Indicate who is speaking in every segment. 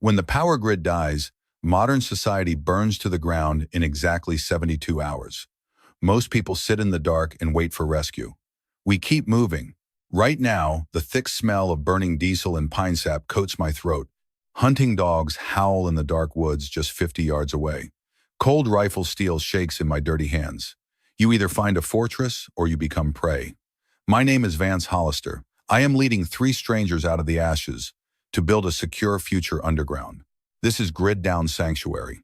Speaker 1: When the power grid dies, modern society burns to the ground in exactly 72 hours. Most people sit in the dark and wait for rescue. We keep moving. Right now, the thick smell of burning diesel and pine sap coats my throat. Hunting dogs howl in the dark woods just 50 yards away. Cold rifle steel shakes in my dirty hands. You either find a fortress or you become prey. My name is Vance Hollister. I am leading 3 strangers out of the ashes to build a secure future underground. This is Grid Down Sanctuary.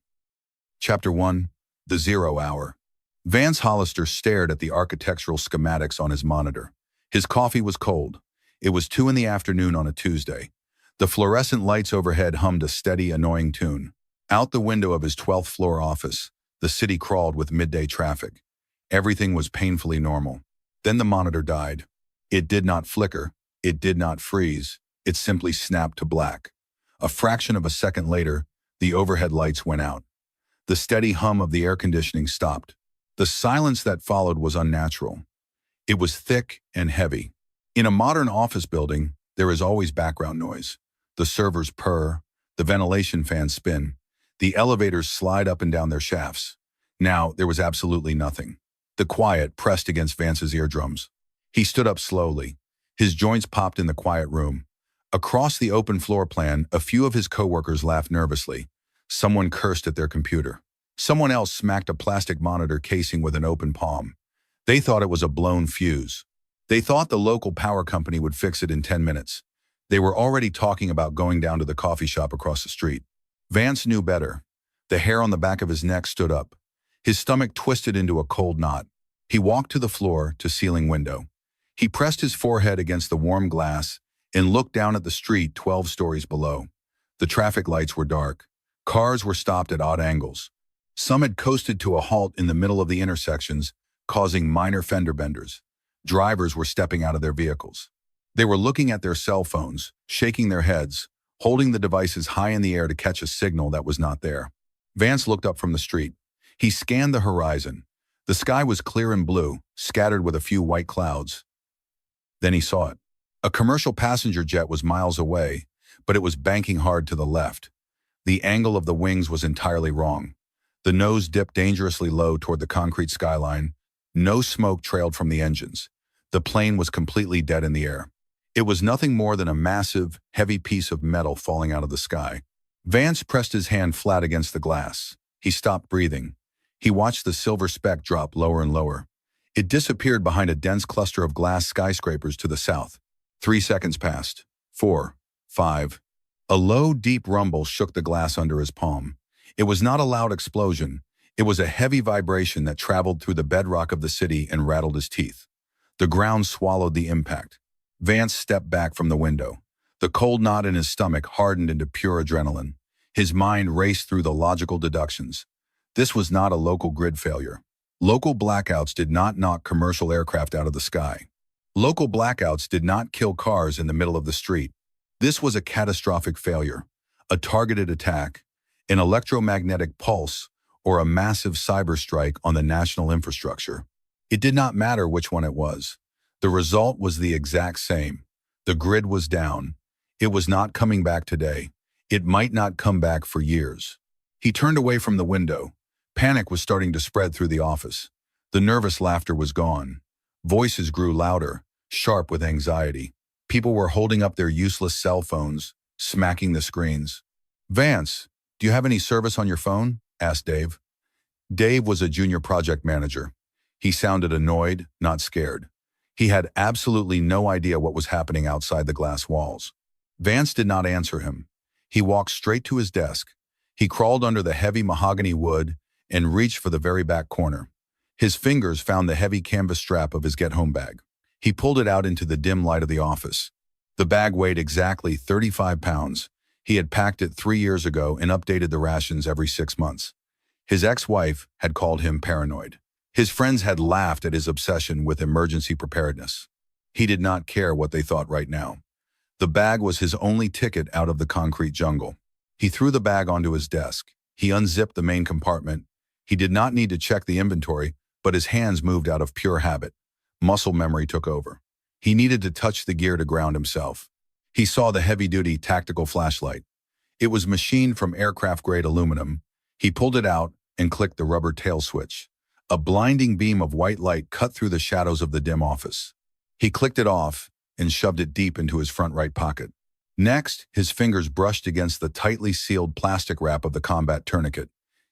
Speaker 1: Chapter 1. The Zero Hour. Vance Hollister stared at the architectural schematics on his monitor. His coffee was cold. It was 2 in the afternoon on a Tuesday. The fluorescent lights overhead hummed a steady, annoying tune. Out the window of his 12th floor office, the city crawled with midday traffic. Everything was painfully normal. Then the monitor died. It did not flicker. It did not freeze. It simply snapped to black. A fraction of a second later, the overhead lights went out. The steady hum of the air conditioning stopped. The silence that followed was unnatural. It was thick and heavy. In a modern office building, there is always background noise. The servers purr, the ventilation fans spin, the elevators slide up and down their shafts. Now, there was absolutely nothing. The quiet pressed against Vance's eardrums. He stood up slowly. His joints popped in the quiet room. Across the open floor plan, a few of his coworkers laughed nervously. Someone cursed at their computer. Someone else smacked a plastic monitor casing with an open palm. They thought it was a blown fuse. They thought the local power company would fix it in 10 minutes. They were already talking about going down to the coffee shop across the street. Vance knew better. The hair on the back of his neck stood up. His stomach twisted into a cold knot. He walked to the floor to ceiling window. He pressed his forehead against the warm glass and looked down at the street 12 stories below. The traffic lights were dark. Cars were stopped at odd angles. Some had coasted to a halt in the middle of the intersections, causing minor fender benders. Drivers were stepping out of their vehicles. They were looking at their cell phones, shaking their heads, holding the devices high in the air to catch a signal that was not there. Vance looked up from the street. He scanned the horizon. The sky was clear and blue, scattered with a few white clouds. Then he saw it. A commercial passenger jet was miles away, but it was banking hard to the left. The angle of the wings was entirely wrong. The nose dipped dangerously low toward the concrete skyline. No smoke trailed from the engines. The plane was completely dead in the air. It was nothing more than a massive, heavy piece of metal falling out of the sky. Vance pressed his hand flat against the glass. He stopped breathing. He watched the silver speck drop lower and lower. It disappeared behind a dense cluster of glass skyscrapers to the south. 3 seconds passed. 4, 5. A low, deep rumble shook the glass under his palm. It was not a loud explosion. It was a heavy vibration that traveled through the bedrock of the city and rattled his teeth. The ground swallowed the impact. Vance stepped back from the window. The cold knot in his stomach hardened into pure adrenaline. His mind raced through the logical deductions. This was not a local grid failure. Local blackouts did not knock commercial aircraft out of the sky. Local blackouts did not kill cars in the middle of the street. This was a catastrophic failure, a targeted attack, an electromagnetic pulse, or a massive cyber strike on the national infrastructure. It did not matter which one it was. The result was the exact same. The grid was down. It was not coming back today. It might not come back for years. He turned away from the window. Panic was starting to spread through the office. The nervous laughter was gone. Voices grew louder, sharp with anxiety. People were holding up their useless cell phones, smacking the screens. "Vance, do you have any service on your phone?" asked Dave. Dave was a junior project manager. He sounded annoyed, not scared. He had absolutely no idea what was happening outside the glass walls. Vance did not answer him. He walked straight to his desk. He crawled under the heavy mahogany wood and reached for the very back corner. His fingers found the heavy canvas strap of his get-home bag. He pulled it out into the dim light of the office. The bag weighed exactly 35 pounds. He had packed it 3 years ago and updated the rations every 6 months. His ex-wife had called him paranoid. His friends had laughed at his obsession with emergency preparedness. He did not care what they thought right now. The bag was his only ticket out of the concrete jungle. He threw the bag onto his desk. He unzipped the main compartment. He did not need to check the inventory, but his hands moved out of pure habit. Muscle memory took over. He needed to touch the gear to ground himself. He saw the heavy-duty tactical flashlight. It was machined from aircraft-grade aluminum. He pulled it out and clicked the rubber tail switch. A blinding beam of white light cut through the shadows of the dim office. He clicked it off and shoved it deep into his front right pocket. Next, his fingers brushed against the tightly sealed plastic wrap of the combat tourniquet.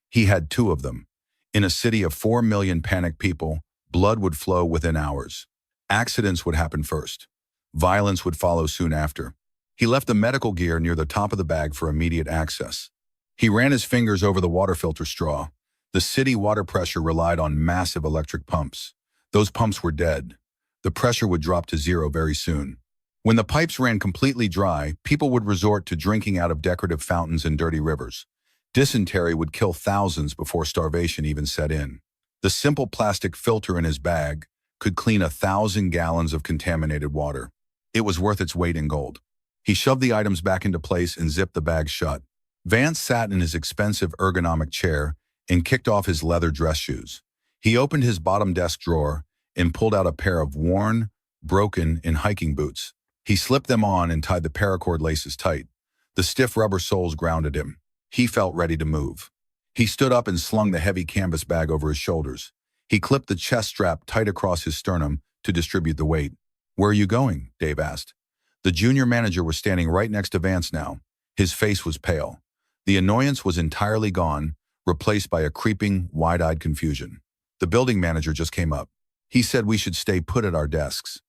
Speaker 1: He had 2 of them. In a city of 4 million panicked people, blood would flow within hours. Accidents would happen first. Violence would follow soon after. He left the medical gear near the top of the bag for immediate access. He ran his fingers over the water filter straw. The city water pressure relied on massive electric pumps. Those pumps were dead. The pressure would drop to 0 very soon. When the pipes ran completely dry, people would resort to drinking out of decorative fountains and dirty rivers. Dysentery would kill thousands before starvation even set in. The simple plastic filter in his bag could clean 1,000 gallons of contaminated water. It was worth its weight in gold. He shoved the items back into place and zipped the bag shut. Vance sat in his expensive ergonomic chair and kicked off his leather dress shoes. He opened his bottom desk drawer and pulled out a pair of worn, broken-in hiking boots. He slipped them on and tied the paracord laces tight. The stiff rubber soles grounded him. He felt ready to move. He stood up and slung the heavy canvas bag over his shoulders. He clipped the chest strap tight across his sternum to distribute the weight. "Where are you going?" Dave asked. The junior manager was standing right next to Vance now. His face was pale. The annoyance was entirely gone, replaced by a creeping, wide-eyed confusion. The building manager just came up. He said we should stay put at our desks.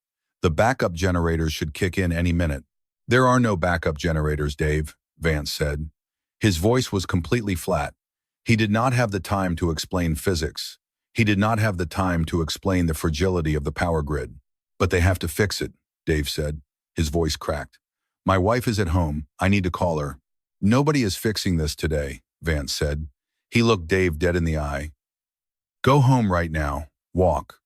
Speaker 1: The backup generators should kick in any minute. "There are no backup generators, Dave," Vance said. His voice was completely flat. He did not have the time to explain physics. He did not have the time to explain the fragility of the power grid. "But they have to fix it," Dave said. His voice cracked. "My wife is at home. I need to call her." "Nobody is fixing this today," Vance said. He looked Dave dead in the eye. "Go home right now. Walk.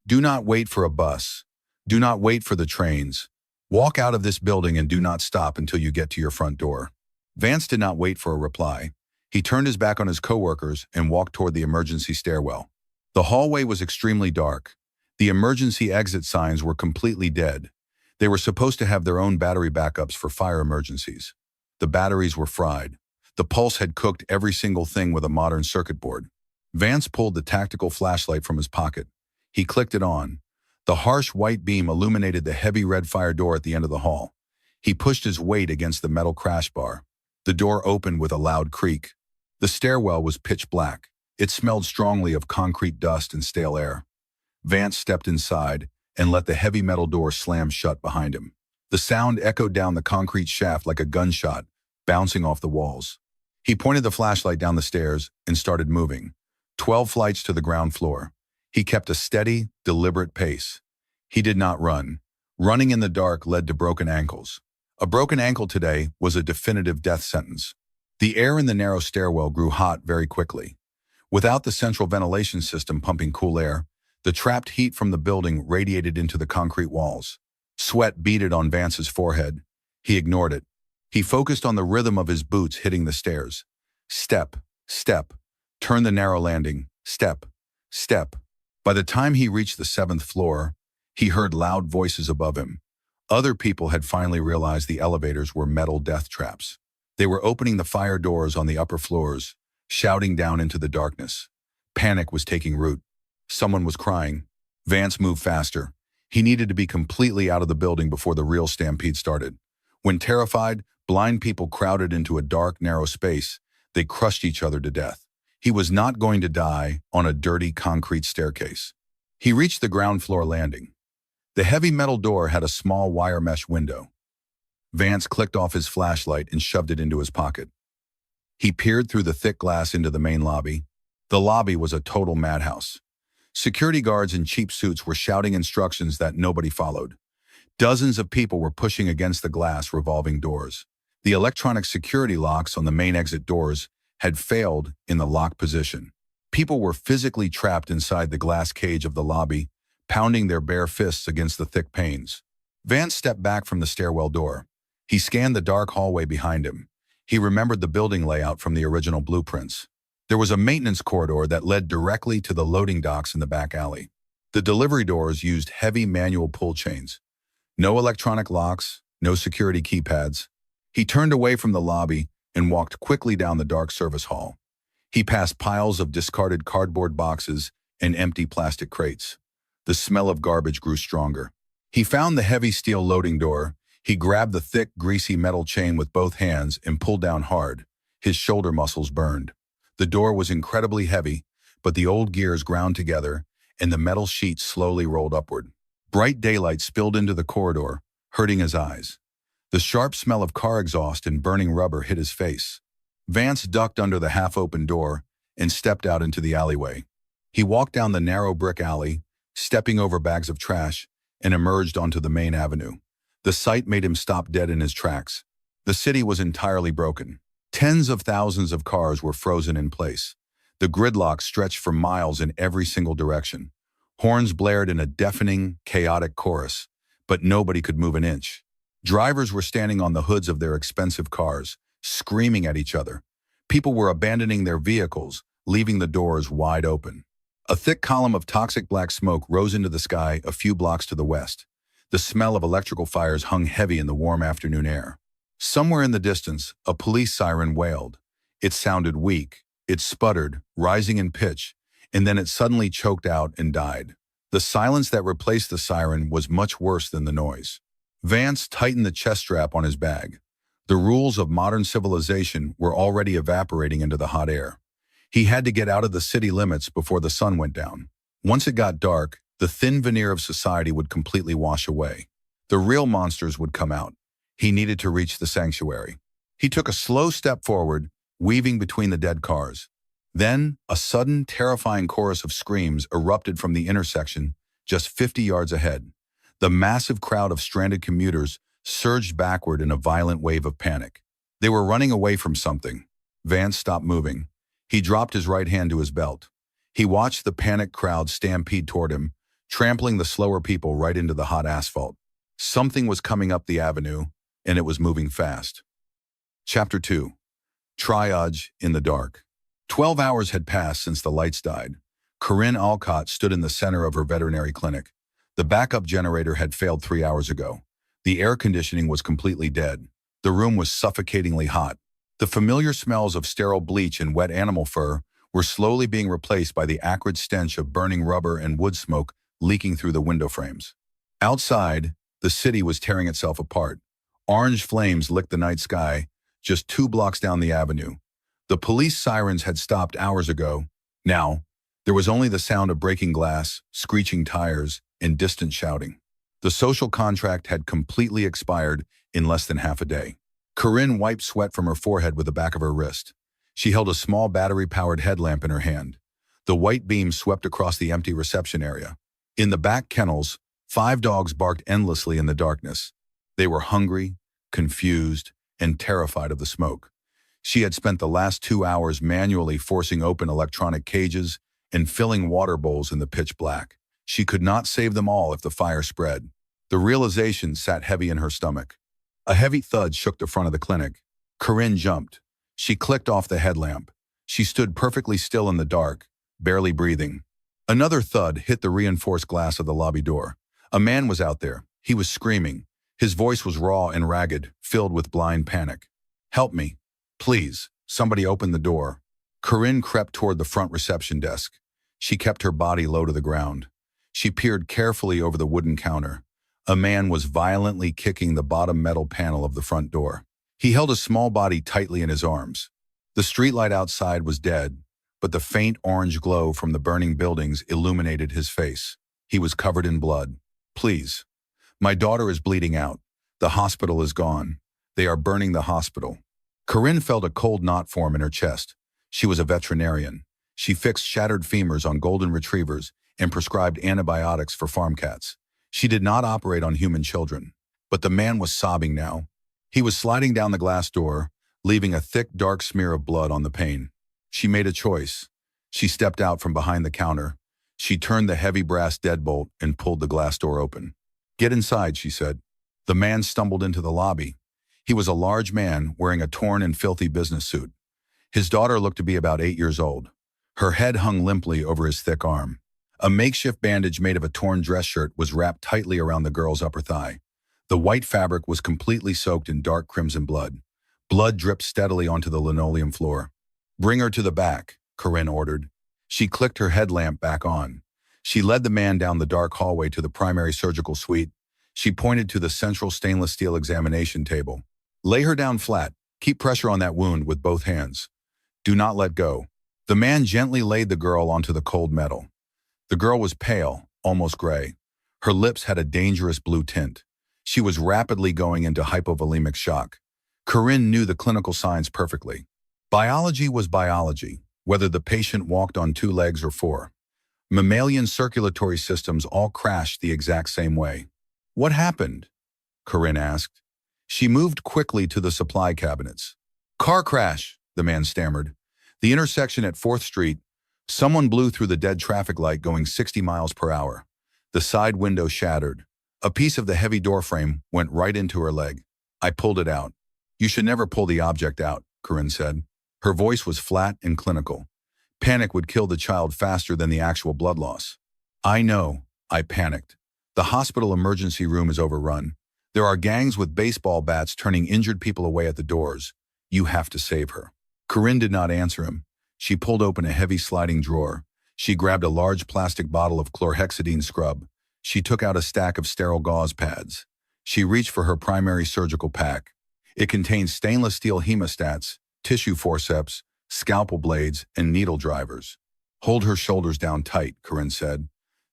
Speaker 1: Do not wait for a bus. Do not wait for the trains. Walk out of this building and do not stop until you get to your front door." Vance did not wait for a reply. He turned his back on his coworkers and walked toward the emergency stairwell. The hallway was extremely dark. The emergency exit signs were completely dead. They were supposed to have their own battery backups for fire emergencies. The batteries were fried. The pulse had cooked every single thing with a modern circuit board. Vance pulled the tactical flashlight from his pocket. He clicked it on. The harsh white beam illuminated the heavy red fire door at the end of the hall. He pushed his weight against the metal crash bar. The door opened with a loud creak. The stairwell was pitch black. It smelled strongly of concrete dust and stale air. Vance stepped inside and let the heavy metal door slam shut behind him. The sound echoed down the concrete shaft like a gunshot, bouncing off the walls. He pointed the flashlight down the stairs and started moving. 12 flights to the ground floor. He kept a steady, deliberate pace. He did not run. Running in the dark led to broken ankles. A broken ankle today was a definitive death sentence. The air in the narrow stairwell grew hot very quickly. Without the central ventilation system pumping cool air, the trapped heat from the building radiated into the concrete walls. Sweat beaded on Vance's forehead. He ignored it. He focused on the rhythm of his boots hitting the stairs. Step, step, turn the narrow landing, step, step. By the time he reached the 7th floor, he heard loud voices above him. Other people had finally realized the elevators were metal death traps. They were opening the fire doors on the upper floors, shouting down into the darkness. Panic was taking root. Someone was crying. Vance moved faster. He needed to be completely out of the building before the real stampede started. When terrified, blind people crowded into a dark, narrow space, they crushed each other to death. He was not going to die on a dirty concrete staircase. He reached the ground floor landing. The heavy metal door had a small wire mesh window. Vance clicked off his flashlight and shoved it into his pocket. He peered through the thick glass into the main lobby. The lobby was a total madhouse. Security guards in cheap suits were shouting instructions that nobody followed. Dozens of people were pushing against the glass revolving doors. The electronic security locks on the main exit doors had failed in the lock position. People were physically trapped inside the glass cage of the lobby, pounding their bare fists against the thick panes. Vance stepped back from the stairwell door. He scanned the dark hallway behind him. He remembered the building layout from the original blueprints. There was a maintenance corridor that led directly to the loading docks in the back alley. The delivery doors used heavy manual pull chains. No electronic locks, no security keypads. He turned away from the lobby and walked quickly down the dark service hall. He passed piles of discarded cardboard boxes and empty plastic crates. The smell of garbage grew stronger. He found the heavy steel loading door. He grabbed the thick, greasy metal chain with both hands and pulled down hard. His shoulder muscles burned. The door was incredibly heavy, but the old gears ground together, and the metal sheet slowly rolled upward. Bright daylight spilled into the corridor, hurting his eyes. The sharp smell of car exhaust and burning rubber hit his face. Vance ducked under the half-open door and stepped out into the alleyway. He walked down the narrow brick alley, stepping over bags of trash, and emerged onto the main avenue. The sight made him stop dead in his tracks. The city was entirely broken. Tens of thousands of cars were frozen in place. The gridlock stretched for miles in every single direction. Horns blared in a deafening, chaotic chorus, but nobody could move an inch. Drivers were standing on the hoods of their expensive cars, screaming at each other. People were abandoning their vehicles, leaving the doors wide open. A thick column of toxic black smoke rose into the sky a few blocks to the west. The smell of electrical fires hung heavy in the warm afternoon air. Somewhere in the distance, a police siren wailed. It sounded weak. It sputtered, rising in pitch, and then it suddenly choked out and died. The silence that replaced the siren was much worse than the noise. Vance tightened the chest strap on his bag. The rules of modern civilization were already evaporating into the hot air. He had to get out of the city limits before the sun went down. Once it got dark, the thin veneer of society would completely wash away. The real monsters would come out. He needed to reach the sanctuary. He took a slow step forward, weaving between the dead cars. Then, a sudden, terrifying chorus of screams erupted from the intersection just 50 yards ahead. The massive crowd of stranded commuters surged backward in a violent wave of panic. They were running away from something. Vance stopped moving. He dropped his right hand to his belt. He watched the panicked crowd stampede toward him, trampling the slower people right into the hot asphalt. Something was coming up the avenue, and it was moving fast. Chapter 2. Triage in the dark. 12 hours had passed since the lights died. Corinne Alcott stood in the center of her veterinary clinic. The backup generator had failed 3 hours ago. The air conditioning was completely dead. The room was suffocatingly hot. The familiar smells of sterile bleach and wet animal fur were slowly being replaced by the acrid stench of burning rubber and wood smoke leaking through the window frames. Outside, the city was tearing itself apart. Orange flames licked the night sky just 2 blocks down the avenue. The police sirens had stopped hours ago. Now, there was only the sound of breaking glass, screeching tires, and distant shouting. The social contract had completely expired in less than half a day. Corinne wiped sweat from her forehead with the back of her wrist. She held a small battery-powered headlamp in her hand. The white beam swept across the empty reception area. In the back kennels, 5 dogs barked endlessly in the darkness. They were hungry, confused, and terrified of the smoke. She had spent the last 2 hours manually forcing open electronic cages and filling water bowls in the pitch black. She could not save them all if the fire spread. The realization sat heavy in her stomach. A heavy thud shook the front of the clinic. Corinne jumped. She clicked off the headlamp. She stood perfectly still in the dark, barely breathing. Another thud hit the reinforced glass of the lobby door. A man was out there. He was screaming. His voice was raw and ragged, filled with blind panic. "Help me. Please, somebody open the door." Corinne crept toward the front reception desk. She kept her body low to the ground. She peered carefully over the wooden counter. A man was violently kicking the bottom metal panel of the front door. He held a small body tightly in his arms. The streetlight outside was dead, but the faint orange glow from the burning buildings illuminated his face. He was covered in blood. "Please. My daughter is bleeding out. The hospital is gone. They are burning the hospital." Corinne felt a cold knot form in her chest. She was a veterinarian. She fixed shattered femurs on golden retrievers and prescribed antibiotics for farm cats. She did not operate on human children. But the man was sobbing now. He was sliding down the glass door, leaving a thick, dark smear of blood on the pane. She made a choice. She stepped out from behind the counter. She turned the heavy brass deadbolt and pulled the glass door open. "Get inside," she said. The man stumbled into the lobby. He was a large man wearing a torn and filthy business suit. His daughter looked to be about 8 years old. Her head hung limply over his thick arm. A makeshift bandage made of a torn dress shirt was wrapped tightly around the girl's upper thigh. The white fabric was completely soaked in dark crimson blood. Blood dripped steadily onto the linoleum floor. "Bring her to the back," Corinne ordered. She clicked her headlamp back on. She led the man down the dark hallway to the primary surgical suite. She pointed to the central stainless steel examination table. "Lay her down flat. Keep pressure on that wound with both hands. Do not let go." The man gently laid the girl onto the cold metal. The girl was pale, almost gray. Her lips had a dangerous blue tint. She was rapidly going into hypovolemic shock. Corinne knew the clinical signs perfectly. Biology was biology, whether the patient walked on 2 legs or 4. Mammalian circulatory systems all crashed the exact same way. "What happened?" Corinne asked. She moved quickly to the supply cabinets. "Car crash," the man stammered. "The intersection at 4th Street. Someone blew through the dead traffic light going 60 miles per hour. The side window shattered. A piece of the heavy door frame went right into her leg. I pulled it out." "You should never pull the object out," Corinne said. Her voice was flat and clinical. "Panic would kill the child faster than the actual blood loss." "I know," I panicked. "The hospital emergency room is overrun. There are gangs with baseball bats turning injured people away at the doors. You have to save her." Corinne did not answer him. She pulled open a heavy sliding drawer. She grabbed a large plastic bottle of chlorhexidine scrub. She took out a stack of sterile gauze pads. She reached for her primary surgical pack. It contained stainless steel hemostats, tissue forceps, scalpel blades, and needle drivers. "Hold her shoulders down tight," Corinne said.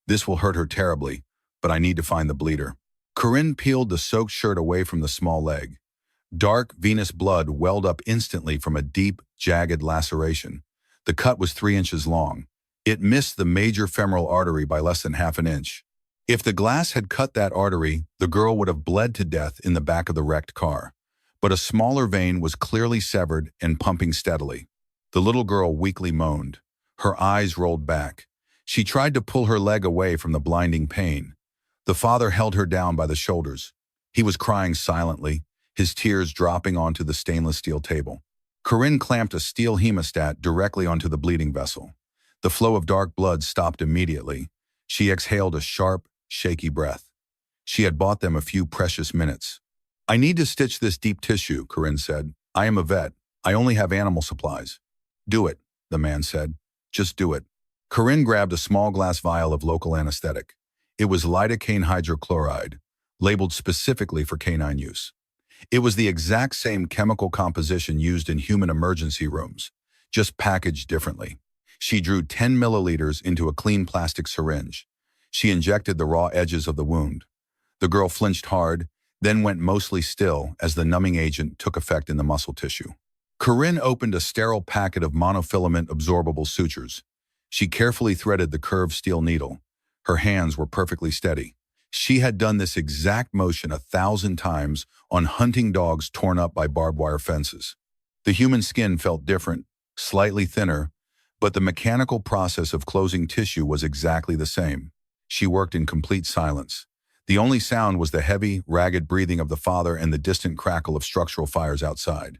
Speaker 1: "This will hurt her terribly, but I need to find the bleeder." Corinne peeled the soaked shirt away from the small leg. Dark, venous blood welled up instantly from a deep, jagged laceration. The cut was 3 inches long. It missed the major femoral artery by less than half an inch. If the glass had cut that artery, the girl would have bled to death in the back of the wrecked car. But a smaller vein was clearly severed and pumping steadily. The little girl weakly moaned. Her eyes rolled back. She tried to pull her leg away from the blinding pain. The father held her down by the shoulders. He was crying silently, his tears dropping onto the stainless steel table. Corinne clamped a steel hemostat directly onto the bleeding vessel. The flow of dark blood stopped immediately. She exhaled a sharp, shaky breath. She had bought them a few precious minutes. "I need to stitch this deep tissue," Corinne said. "I am a vet. I only have animal supplies." "Do it," the man said. "Just do it." Corinne grabbed a small glass vial of local anesthetic. It was lidocaine hydrochloride, labeled specifically for canine use. It was the exact same chemical composition used in human emergency rooms, just packaged differently. She drew 10 milliliters into a clean plastic syringe. She injected the raw edges of the wound. The girl flinched hard, then went mostly still as the numbing agent took effect in the muscle tissue. Corinne opened a sterile packet of monofilament absorbable sutures. She carefully threaded the curved steel needle. Her hands were perfectly steady. She had done this exact motion 1,000 times on hunting dogs torn up by barbed wire fences. The human skin felt different, slightly thinner, but the mechanical process of closing tissue was exactly the same. She worked in complete silence. The only sound was the heavy, ragged breathing of the father and the distant crackle of structural fires outside.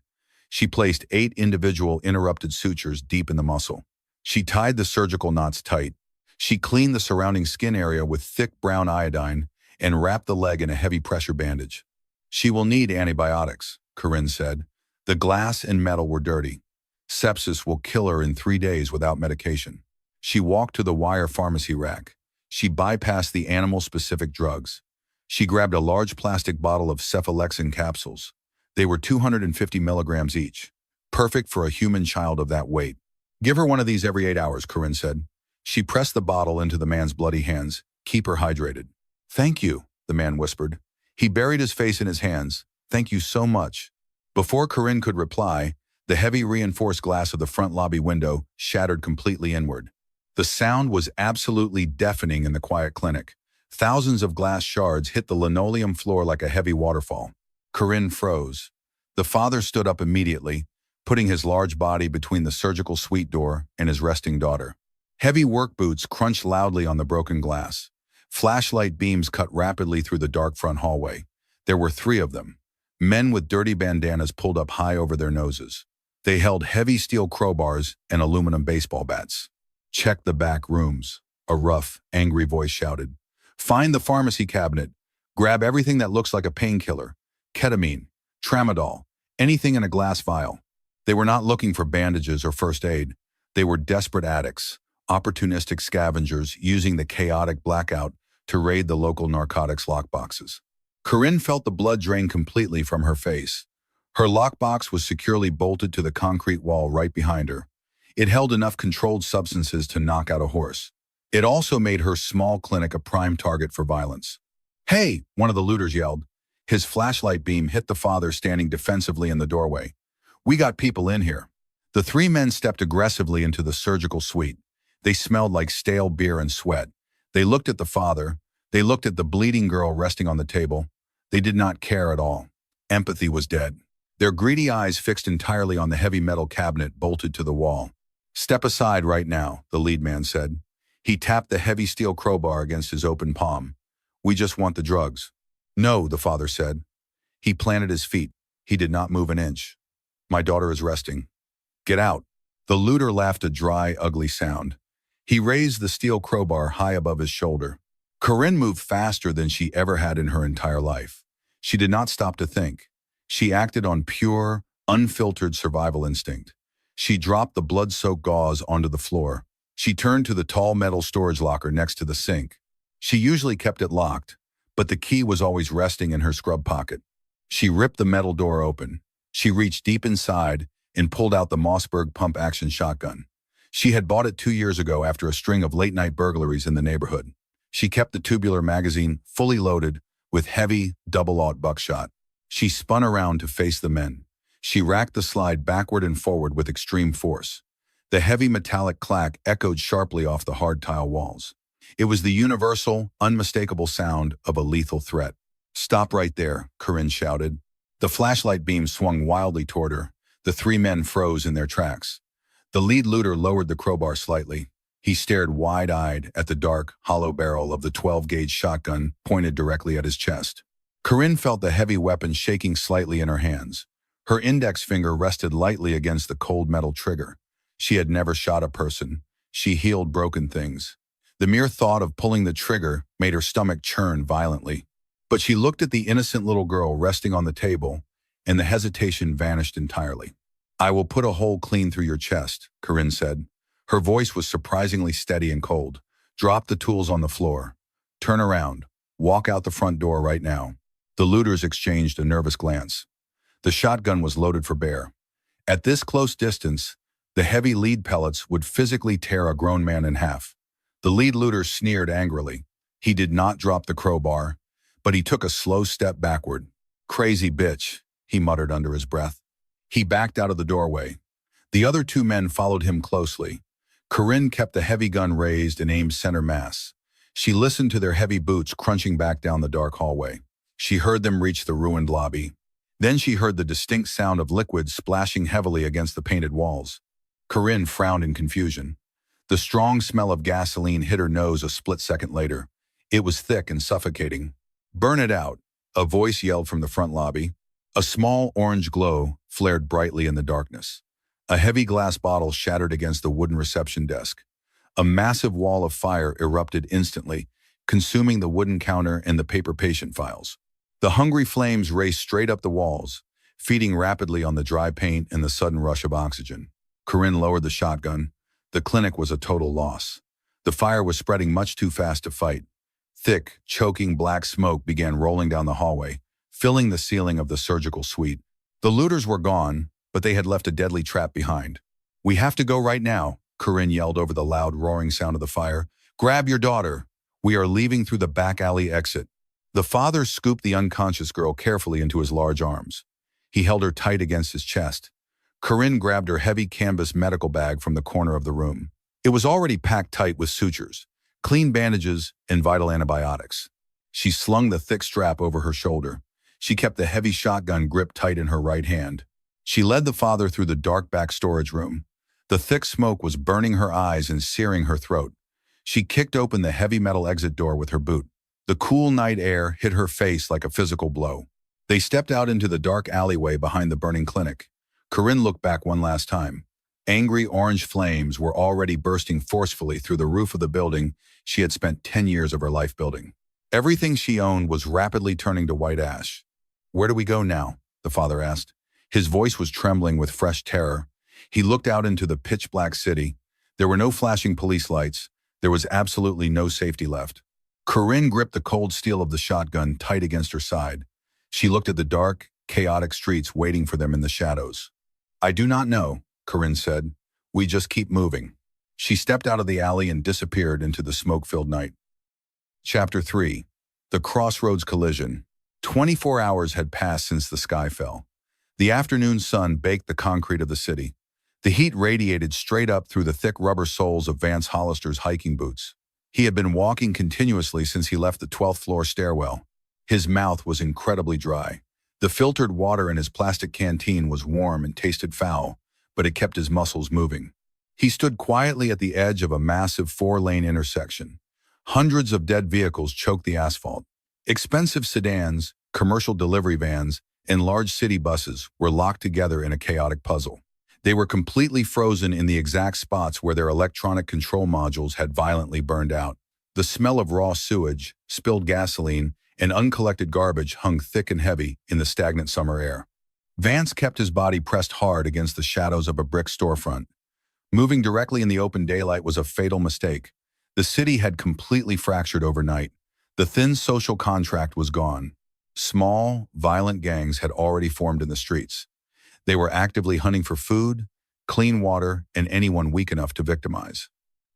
Speaker 1: She placed 8 individual interrupted sutures deep in the muscle. She tied the surgical knots tight. She cleaned the surrounding skin area with thick brown iodine and wrapped the leg in a heavy pressure bandage. "She will need antibiotics," Corinne said. "The glass and metal were dirty. Sepsis will kill her in 3 days without medication." She walked to the wire pharmacy rack. She bypassed the animal-specific drugs. She grabbed a large plastic bottle of cephalexin capsules. They were 250 milligrams each, perfect for a human child of that weight. "Give her one of these every 8 hours," Corinne said. She pressed the bottle into the man's bloody hands. "Keep her hydrated." "Thank you," the man whispered. He buried his face in his hands. "Thank you so much." Before Corinne could reply, the heavy reinforced glass of the front lobby window shattered completely inward. The sound was absolutely deafening in the quiet clinic. Thousands of glass shards hit the linoleum floor like a heavy waterfall. Corinne froze. The father stood up immediately, putting his large body between the surgical suite door and his resting daughter. Heavy work boots crunched loudly on the broken glass. Flashlight beams cut rapidly through the dark front hallway. There were 3 of them, men with dirty bandanas pulled up high over their noses. They held heavy steel crowbars and aluminum baseball bats. "Check the back rooms," a rough, angry voice shouted. "Find the pharmacy cabinet. Grab everything that looks like a painkiller. Ketamine, tramadol, Anything in a glass vial. They were not looking for bandages or first aid. They were desperate addicts, opportunistic scavengers using the chaotic blackout to raid the local narcotics lockboxes. Corinne felt the blood drain completely from her face. Her lockbox was securely bolted to the concrete wall right behind her. It held enough controlled substances to knock out a horse. It also made her small clinic a prime target for violence. "Hey!" one of the looters yelled. His flashlight beam hit the father standing defensively in the doorway. "We got people in here." The three men stepped aggressively into the surgical suite. They smelled like stale beer and sweat. They looked at the father. They looked at the bleeding girl resting on the table. They did not care at all. Empathy was dead. Their greedy eyes fixed entirely on the heavy metal cabinet bolted to the wall. "Step aside right now," the lead man said. He tapped the heavy steel crowbar against his open palm. "We just want the drugs." "No," the father said. He planted his feet. He did not move an inch. "My daughter is resting." "Get out." The looter laughed a dry, ugly sound. He raised the steel crowbar high above his shoulder. Corinne moved faster than she ever had in her entire life. She did not stop to think. She acted on pure, unfiltered survival instinct. She dropped the blood-soaked gauze onto the floor. She turned to the tall metal storage locker next to the sink. She usually kept it locked, but the key was always resting in her scrub pocket. She ripped the metal door open. She reached deep inside and pulled out the Mossberg pump-action shotgun. She had bought it 2 years ago after a string of late-night burglaries in the neighborhood. She kept the tubular magazine fully loaded with heavy, double-aught buckshot. She spun around to face the men. She racked the slide backward and forward with extreme force. The heavy metallic clack echoed sharply off the hard tile walls. It was the universal, unmistakable sound of a lethal threat. "Stop right there," Corinne shouted. The flashlight beam swung wildly toward her. The three men froze in their tracks. The lead looter lowered the crowbar slightly. He stared wide-eyed at the dark, hollow barrel of the 12-gauge shotgun pointed directly at his chest. Corinne felt the heavy weapon shaking slightly in her hands. Her index finger rested lightly against the cold metal trigger. She had never shot a person. She healed broken things. The mere thought of pulling the trigger made her stomach churn violently. But she looked at the innocent little girl resting on the table, and the hesitation vanished entirely. "I will put a hole clean through your chest," Corinne said. Her voice was surprisingly steady and cold. "Drop the tools on the floor. Turn around. Walk out the front door right now." The looters exchanged a nervous glance. The shotgun was loaded for bear. At this close distance, the heavy lead pellets would physically tear a grown man in half. The lead looter sneered angrily. He did not drop the crowbar, but he took a slow step backward. "Crazy bitch," he muttered under his breath. He backed out of the doorway. The other two men followed him closely. Corinne kept the heavy gun raised and aimed center mass. She listened to their heavy boots crunching back down the dark hallway. She heard them reach the ruined lobby. Then she heard the distinct sound of liquid splashing heavily against the painted walls. Corinne frowned in confusion. The strong smell of gasoline hit her nose a split second later. It was thick and suffocating. "Burn it out," a voice yelled from the front lobby. A small orange glow flared brightly in the darkness. A heavy glass bottle shattered against the wooden reception desk. A massive wall of fire erupted instantly, consuming the wooden counter and the paper patient files. The hungry flames raced straight up the walls, feeding rapidly on the dry paint and the sudden rush of oxygen. Corinne lowered the shotgun. The clinic was a total loss. The fire was spreading much too fast to fight. Thick, choking black smoke began rolling down the hallway, filling the ceiling of the surgical suite. The looters were gone, but they had left a deadly trap behind. "We have to go right now," Corinne yelled over the loud roaring sound of the fire. "Grab your daughter. We are leaving through the back alley exit." The father scooped the unconscious girl carefully into his large arms. He held her tight against his chest. Corinne grabbed her heavy canvas medical bag from the corner of the room. It was already packed tight with sutures, clean bandages, and vital antibiotics. She slung the thick strap over her shoulder. She kept the heavy shotgun gripped tight in her right hand. She led the father through the dark back storage room. The thick smoke was burning her eyes and searing her throat. She kicked open the heavy metal exit door with her boot. The cool night air hit her face like a physical blow. They stepped out into the dark alleyway behind the burning clinic. Corinne looked back one last time. Angry orange flames were already bursting forcefully through the roof of the building she had spent 10 years of her life building. Everything she owned was rapidly turning to white ash. "Where do we go now?" the father asked. His voice was trembling with fresh terror. He looked out into the pitch-black city. There were no flashing police lights. There was absolutely no safety left. Corinne gripped the cold steel of the shotgun tight against her side. She looked at the dark, chaotic streets waiting for them in the shadows. "I do not know," Corinne said. "We just keep moving." She stepped out of the alley and disappeared into the smoke-filled night. Chapter 3. The Crossroads Collision. 24 hours had passed since the sky fell. The afternoon sun baked the concrete of the city. The heat radiated straight up through the thick rubber soles of Vance Hollister's hiking boots. He had been walking continuously since he left the 12th floor stairwell. His mouth was incredibly dry. The filtered water in his plastic canteen was warm and tasted foul, but it kept his muscles moving. He stood quietly at the edge of a massive 4-lane intersection. Hundreds of dead vehicles choked the asphalt. Expensive sedans, commercial delivery vans, and large city buses were locked together in a chaotic puzzle. They were completely frozen in the exact spots where their electronic control modules had violently burned out. The smell of raw sewage, spilled gasoline, and uncollected garbage hung thick and heavy in the stagnant summer air. Vance kept his body pressed hard against the shadows of a brick storefront. Moving directly in the open daylight was a fatal mistake. The city had completely fractured overnight. The thin social contract was gone. Small, violent gangs had already formed in the streets. They were actively hunting for food, clean water, and anyone weak enough to victimize.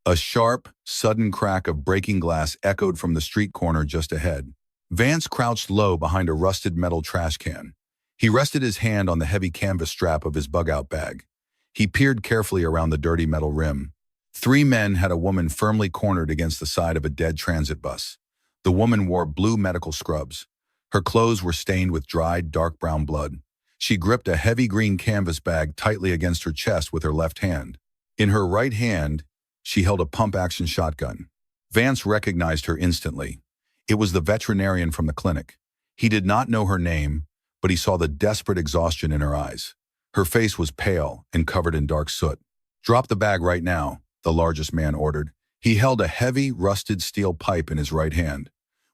Speaker 1: A sharp, sudden crack of breaking glass echoed from the street corner just ahead. Vance crouched low behind a rusted metal trash can. He rested his hand on the heavy canvas strap of his bug-out bag. He peered carefully around the dirty metal rim. 3 men had a woman firmly cornered against the side of a dead transit bus. The woman wore blue medical scrubs. Her clothes were stained with dried, dark brown blood. She gripped a heavy green canvas bag tightly against her chest with her left hand. In her right hand, she held a pump-action shotgun. Vance recognized her instantly. It was the veterinarian from the clinic. He did not know her name, but he saw the desperate exhaustion in her eyes. Her face was pale and covered in dark soot. "Drop the bag right now," the largest man ordered. He held a heavy, rusted steel pipe in his right hand.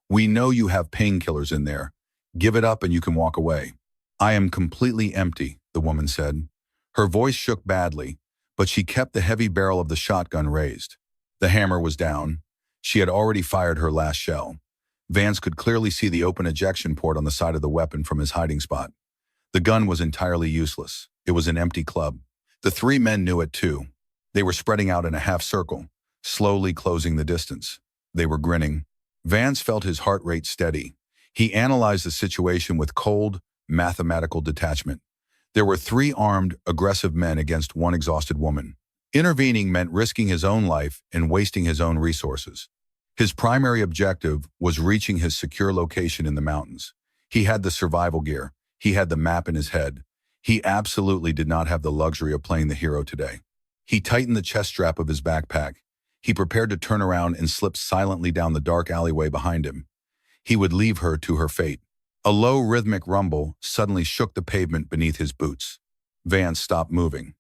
Speaker 1: "We know you have painkillers in there. Give it up and you can walk away." "I am completely empty," the woman said. Her voice shook badly, but she kept the heavy barrel of the shotgun raised. The hammer was down. She had already fired her last shell. Vance could clearly see the open ejection port on the side of the weapon from his hiding spot. The gun was entirely useless. It was an empty club. The 3 men knew it too. They were spreading out in a half circle, slowly closing the distance. They were grinning. Vance felt his heart rate steady. He analyzed the situation with cold, mathematical detachment. There were 3 armed, aggressive men against 1 exhausted woman. Intervening meant risking his own life and wasting his own resources. His primary objective was reaching his secure location in the mountains. He had the survival gear. He had the map in his head. He absolutely did not have the luxury of playing the hero today. He tightened the chest strap of his backpack. He prepared to turn around and slip silently down the dark alleyway behind him. He would leave her to her fate. A low rhythmic rumble suddenly shook the pavement beneath his boots. Vance stopped moving.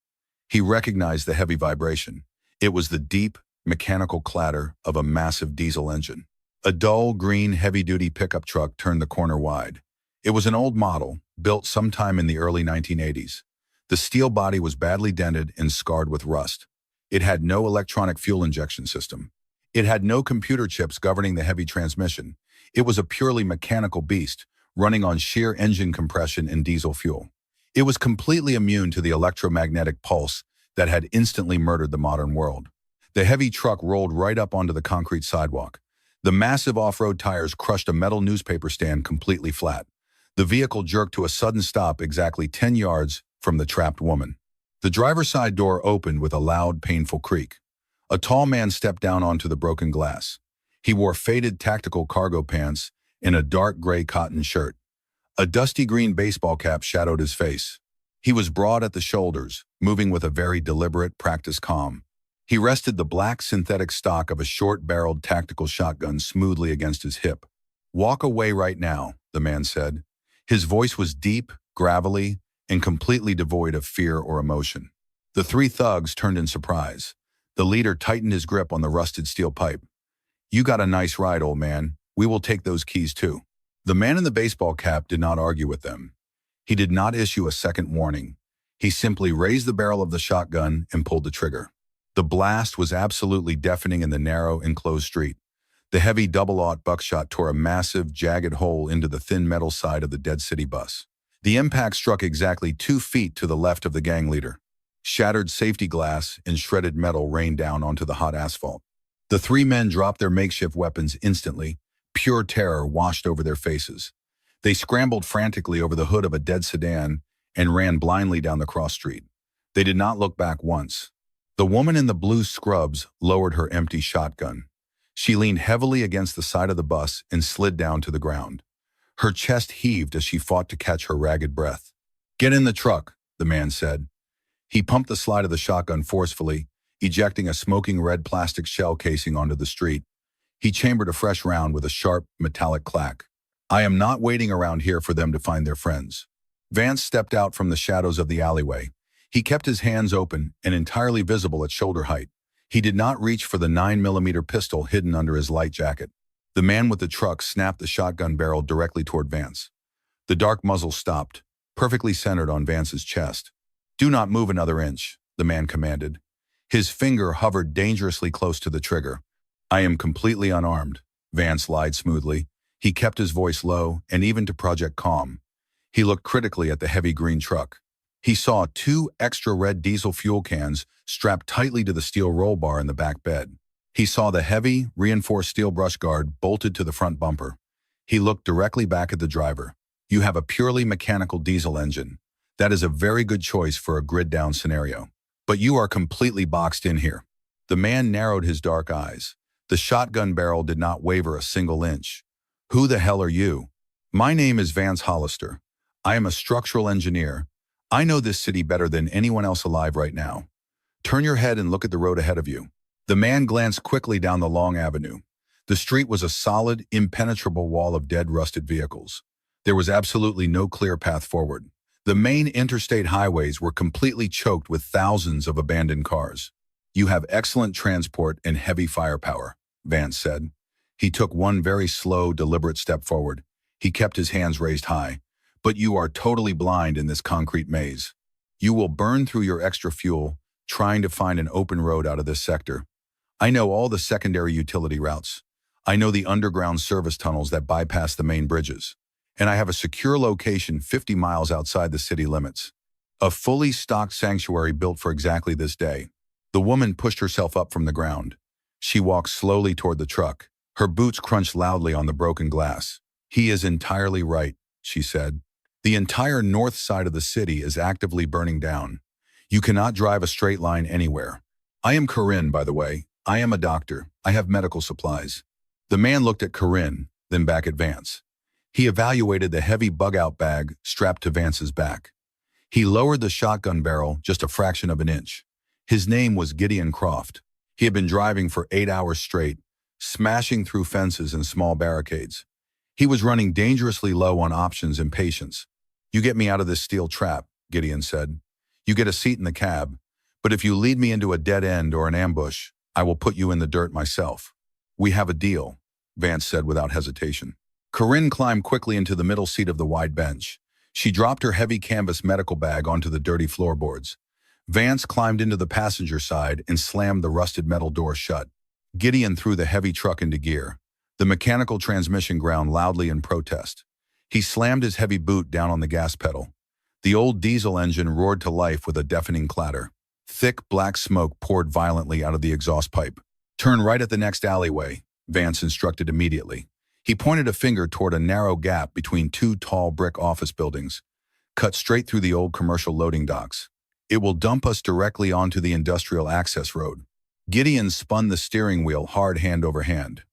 Speaker 1: He recognized the heavy vibration. It was the deep, mechanical clatter of a massive diesel engine. A dull, green, heavy-duty pickup truck turned the corner wide. It was an old model, built sometime in the early 1980s. The steel body was badly dented and scarred with rust. It had no electronic fuel injection system. It had no computer chips governing the heavy transmission. It was a purely mechanical beast, running on sheer engine compression and diesel fuel. It was completely immune to the electromagnetic pulse that had instantly murdered the modern world. The heavy truck rolled right up onto the concrete sidewalk. The massive off-road tires crushed a metal newspaper stand completely flat. The vehicle jerked to a sudden stop exactly 10 yards from the trapped woman. The driver's side door opened with a loud, painful creak. A tall man stepped down onto the broken glass. He wore faded tactical cargo pants and a dark gray cotton shirt. A dusty green baseball cap shadowed his face. He was broad at the shoulders, moving with a very deliberate, practiced calm. He rested the black synthetic stock of a short-barreled tactical shotgun smoothly against his hip. "Walk away right now," the man said. His voice was deep, gravelly, and completely devoid of fear or emotion. The 3 thugs turned in surprise. The leader tightened his grip on the rusted steel pipe. "You got a nice ride, old man. We will take those keys too." The man in the baseball cap did not argue with them. He did not issue a second warning. He simply raised the barrel of the shotgun and pulled the trigger. The blast was absolutely deafening in the narrow, enclosed street. The heavy double-aught buckshot tore a massive, jagged hole into the thin metal side of the dead city bus. The impact struck exactly 2 feet to the left of the gang leader. Shattered safety glass and shredded metal rained down onto the hot asphalt. The 3 men dropped their makeshift weapons instantly. Pure terror washed over their faces. They scrambled frantically over the hood of a dead sedan and ran blindly down the cross street. They did not look back once. The woman in the blue scrubs lowered her empty shotgun. She leaned heavily against the side of the bus and slid down to the ground. Her chest heaved as she fought to catch her ragged breath. "Get in the truck," the man said. He pumped the slide of the shotgun forcefully, ejecting a smoking red plastic shell casing onto the street. He chambered a fresh round with a sharp, metallic clack. "I am not waiting around here for them to find their friends." Vance stepped out from the shadows of the alleyway. He kept his hands open and entirely visible at shoulder height. He did not reach for the 9mm pistol hidden under his light jacket. The man with the truck snapped the shotgun barrel directly toward Vance. The dark muzzle stopped, perfectly centered on Vance's chest. "Do not move another inch," the man commanded. His finger hovered dangerously close to the trigger. "I am completely unarmed," Vance lied smoothly. He kept his voice low and even to project calm. He looked critically at the heavy green truck. He saw 2 extra red diesel fuel cans strapped tightly to the steel roll bar in the back bed. He saw the heavy, reinforced steel brush guard bolted to the front bumper. He looked directly back at the driver. "You have a purely mechanical diesel engine. That is a very good choice for a grid-down scenario. But you are completely boxed in here." The man narrowed his dark eyes. The shotgun barrel did not waver a single inch. "Who the hell are you?" "My name is Vance Hollister. I am a structural engineer. I know this city better than anyone else alive right now. Turn your head and look at the road ahead of you." The man glanced quickly down the long avenue. The street was a solid, impenetrable wall of dead, rusted vehicles. There was absolutely no clear path forward. The main interstate highways were completely choked with thousands of abandoned cars. "You have excellent transport and heavy firepower," Vance said. He took one very slow, deliberate step forward. He kept his hands raised high. "But you are totally blind in this concrete maze. You will burn through your extra fuel trying to find an open road out of this sector. I know all the secondary utility routes. I know the underground service tunnels that bypass the main bridges. And I have a secure location 50 miles outside the city limits. A fully stocked sanctuary built for exactly this day." The woman pushed herself up from the ground. She walked slowly toward the truck. Her boots crunched loudly on the broken glass. "He is entirely right," she said. "The entire north side of the city is actively burning down. You cannot drive a straight line anywhere. I am Corinne, by the way. I am a doctor. I have medical supplies." The man looked at Corinne, then back at Vance. He evaluated the heavy bug-out bag strapped to Vance's back. He lowered the shotgun barrel just a fraction of an inch. His name was Gideon Croft. He had been driving for 8 hours straight, smashing through fences and small barricades. He was running dangerously low on options and patience. "You get me out of this steel trap," Gideon said. "You get a seat in the cab, but if you lead me into a dead end or an ambush, I will put you in the dirt myself." "We have a deal," Vance said without hesitation. Corinne climbed quickly into the middle seat of the wide bench. She dropped her heavy canvas medical bag onto the dirty floorboards. Vance climbed into the passenger side and slammed the rusted metal door shut. Gideon threw the heavy truck into gear. The mechanical transmission ground loudly in protest. He slammed his heavy boot down on the gas pedal. The old diesel engine roared to life with a deafening clatter. Thick, black smoke poured violently out of the exhaust pipe. "Turn right at the next alleyway," Vance instructed immediately. He pointed a finger toward a narrow gap between 2 tall brick office buildings. "Cut straight through the old commercial loading docks. It will dump us directly onto the industrial access road." Gideon spun the steering wheel hard hand over hand.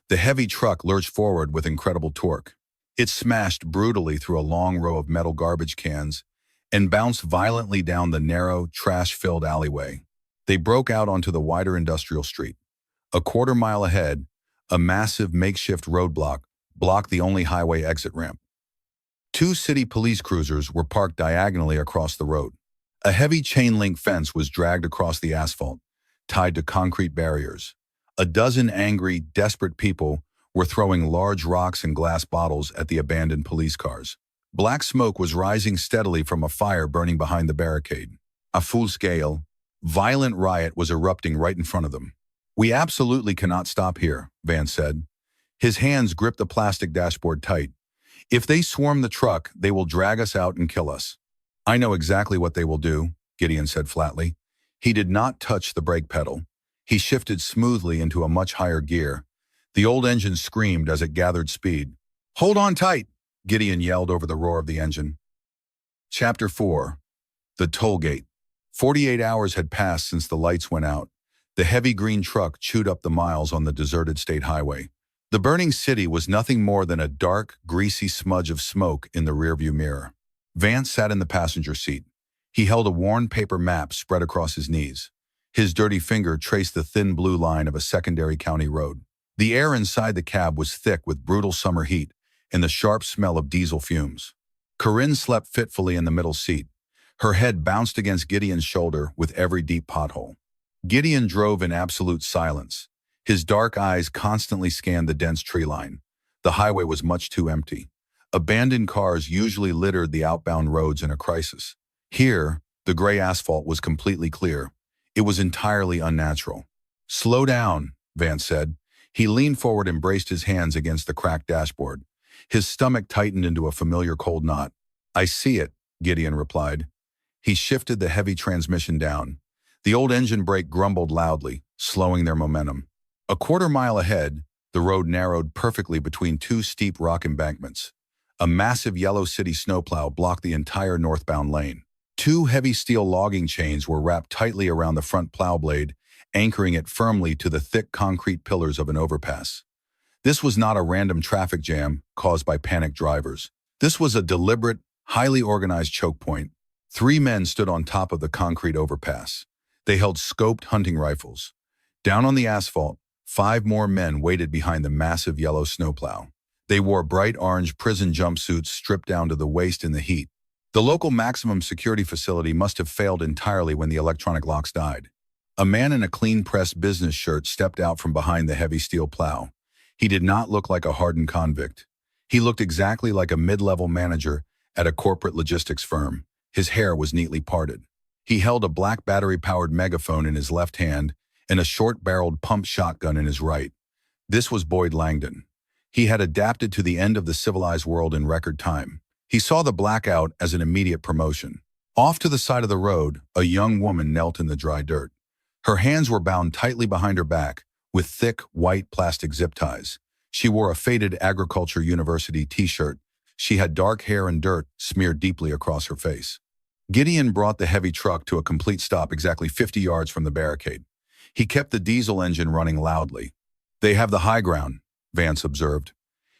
Speaker 1: The heavy truck lurched forward with incredible torque. It smashed brutally through a long row of metal garbage cans and bounced violently down the narrow, trash-filled alleyway. They broke out onto the wider industrial street. A quarter-mile ahead, a massive makeshift roadblock blocked the only highway exit ramp. 2 city police cruisers were parked diagonally across the road. A heavy chain-link fence was dragged across the asphalt, tied to concrete barriers. A dozen angry, desperate people were throwing large rocks and glass bottles at the abandoned police cars. Black smoke was rising steadily from a fire burning behind the barricade. A full-scale, violent riot was erupting right in front of them. "We absolutely cannot stop here," Vance said. His hands gripped the plastic dashboard tight. "If they swarm the truck, they will drag us out and kill us." "I know exactly what they will do," Gideon said flatly. He did not touch the brake pedal. He shifted smoothly into a much higher gear. The old engine screamed as it gathered speed. "Hold on tight," Gideon yelled over the roar of the engine. Chapter 4. The Toll Gate. 48 hours had passed since the lights went out. The heavy green truck chewed up the miles on the deserted state highway. The burning city was nothing more than a dark, greasy smudge of smoke in the rearview mirror. Vance sat in the passenger seat. He held a worn paper map spread across his knees. His dirty finger traced the thin blue line of a secondary county road. The air inside the cab was thick with brutal summer heat and the sharp smell of diesel fumes. Corinne slept fitfully in the middle seat. Her head bounced against Gideon's shoulder with every deep pothole. Gideon drove in absolute silence. His dark eyes constantly scanned the dense tree line. The highway was much too empty. Abandoned cars usually littered the outbound roads in a crisis. Here, the gray asphalt was completely clear. It was entirely unnatural. "Slow down," Vance said. He leaned forward and braced his hands against the cracked dashboard. His stomach tightened into a familiar cold knot. "I see it," Gideon replied. He shifted the heavy transmission down. The old engine brake grumbled loudly, slowing their momentum. A quarter-mile ahead, the road narrowed perfectly between two steep rock embankments. A massive yellow city snowplow blocked the entire northbound lane. Two heavy steel logging chains were wrapped tightly around the front plow blade, anchoring it firmly to the thick concrete pillars of an overpass. This was not a random traffic jam caused by panicked drivers. This was a deliberate, highly organized choke point. 3 men stood on top of the concrete overpass. They held scoped hunting rifles. Down on the asphalt, 5 more men waited behind the massive yellow snowplow. They wore bright orange prison jumpsuits stripped down to the waist in the heat. The local maximum security facility must have failed entirely when the electronic locks died. A man in a clean-pressed business shirt stepped out from behind the heavy steel plow. He did not look like a hardened convict. He looked exactly like a mid-level manager at a corporate logistics firm. His hair was neatly parted. He held a black battery-powered megaphone in his left hand and a short-barreled pump shotgun in his right. This was Boyd Langdon. He had adapted to the end of the civilized world in record time. He saw the blackout as an immediate promotion. Off to the side of the road, a young woman knelt in the dry dirt. Her hands were bound tightly behind her back with thick, white plastic zip ties. She wore a faded Agriculture University t-shirt. She had dark hair and dirt smeared deeply across her face. Gideon brought the heavy truck to a complete stop exactly 50 yards from the barricade. He kept the diesel engine running loudly. "They have the high ground," Vance observed.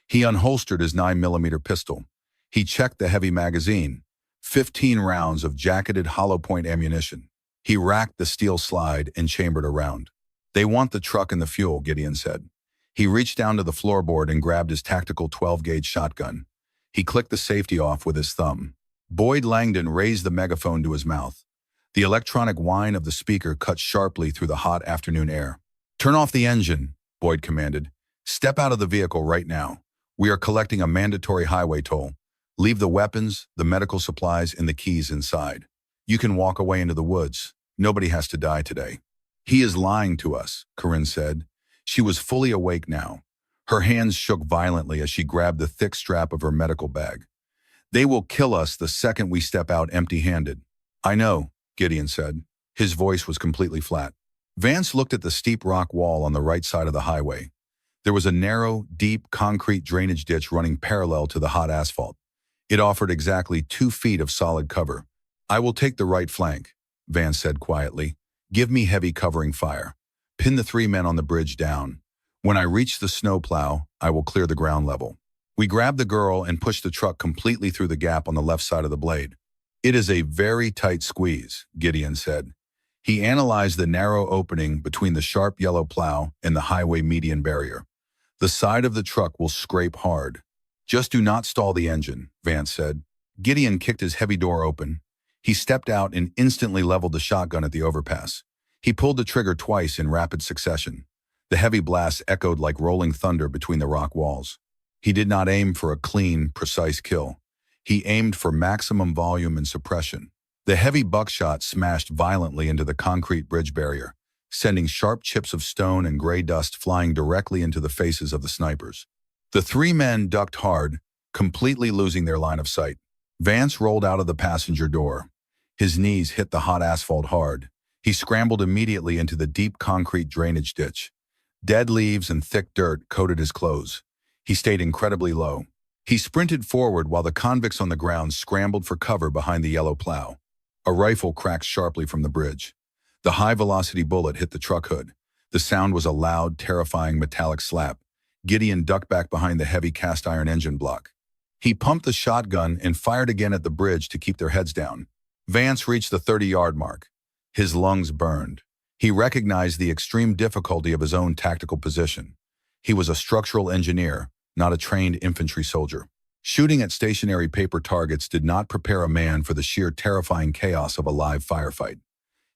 Speaker 1: He unholstered his 9mm pistol. He checked the heavy magazine. 15 rounds of jacketed hollow-point ammunition. He racked the steel slide and chambered a round. "They want the truck and the fuel," Gideon said. He reached down to the floorboard and grabbed his tactical 12-gauge shotgun. He clicked the safety off with his thumb. Boyd Langdon raised the megaphone to his mouth. The electronic whine of the speaker cut sharply through the hot afternoon air. "Turn off the engine," Boyd commanded. "Step out of the vehicle right now. We are collecting a mandatory highway toll. Leave the weapons, the medical supplies, and the keys inside. You can walk away into the woods. Nobody has to die today." "He is lying to us," Corinne said. She was fully awake now. Her hands shook violently as she grabbed the thick strap of her medical bag. "They will kill us the second we step out empty-handed." "I know," Gideon said. His voice was completely flat. Vance looked at the steep rock wall on the right side of the highway. There was a narrow, deep concrete drainage ditch running parallel to the hot asphalt. It offered exactly 2 feet of solid cover. "I will take the right flank," Vance said quietly. "Give me heavy covering fire. Pin the 3 men on the bridge down. When I reach the snowplow, I will clear the ground level." We grabbed the girl and pushed the truck completely through the gap on the left side of the blade. "It is a very tight squeeze," Gideon said. He analyzed the narrow opening between the sharp yellow plow and the highway median barrier. "The side of the truck will scrape hard." "Just do not stall the engine," Vance said. Gideon kicked his heavy door open. He stepped out and instantly leveled the shotgun at the overpass. He pulled the trigger twice in rapid succession. The heavy blast echoed like rolling thunder between the rock walls. He did not aim for a clean, precise kill. He aimed for maximum volume and suppression. The heavy buckshot smashed violently into the concrete bridge barrier, sending sharp chips of stone and gray dust flying directly into the faces of the snipers. The three men ducked hard, completely losing their line of sight. Vance rolled out of the passenger door. His knees hit the hot asphalt hard. He scrambled immediately into the deep concrete drainage ditch. Dead leaves and thick dirt coated his clothes. He stayed incredibly low. He sprinted forward while the convicts on the ground scrambled for cover behind the yellow plow. A rifle cracked sharply from the bridge. The high-velocity bullet hit the truck hood. The sound was a loud, terrifying metallic slap. Gideon ducked back behind the heavy cast-iron engine block. He pumped the shotgun and fired again at the bridge to keep their heads down. Vance reached the 30-yard mark. His lungs burned. He recognized the extreme difficulty of his own tactical position. He was a structural engineer, not a trained infantry soldier. Shooting at stationary paper targets did not prepare a man for the sheer terrifying chaos of a live firefight.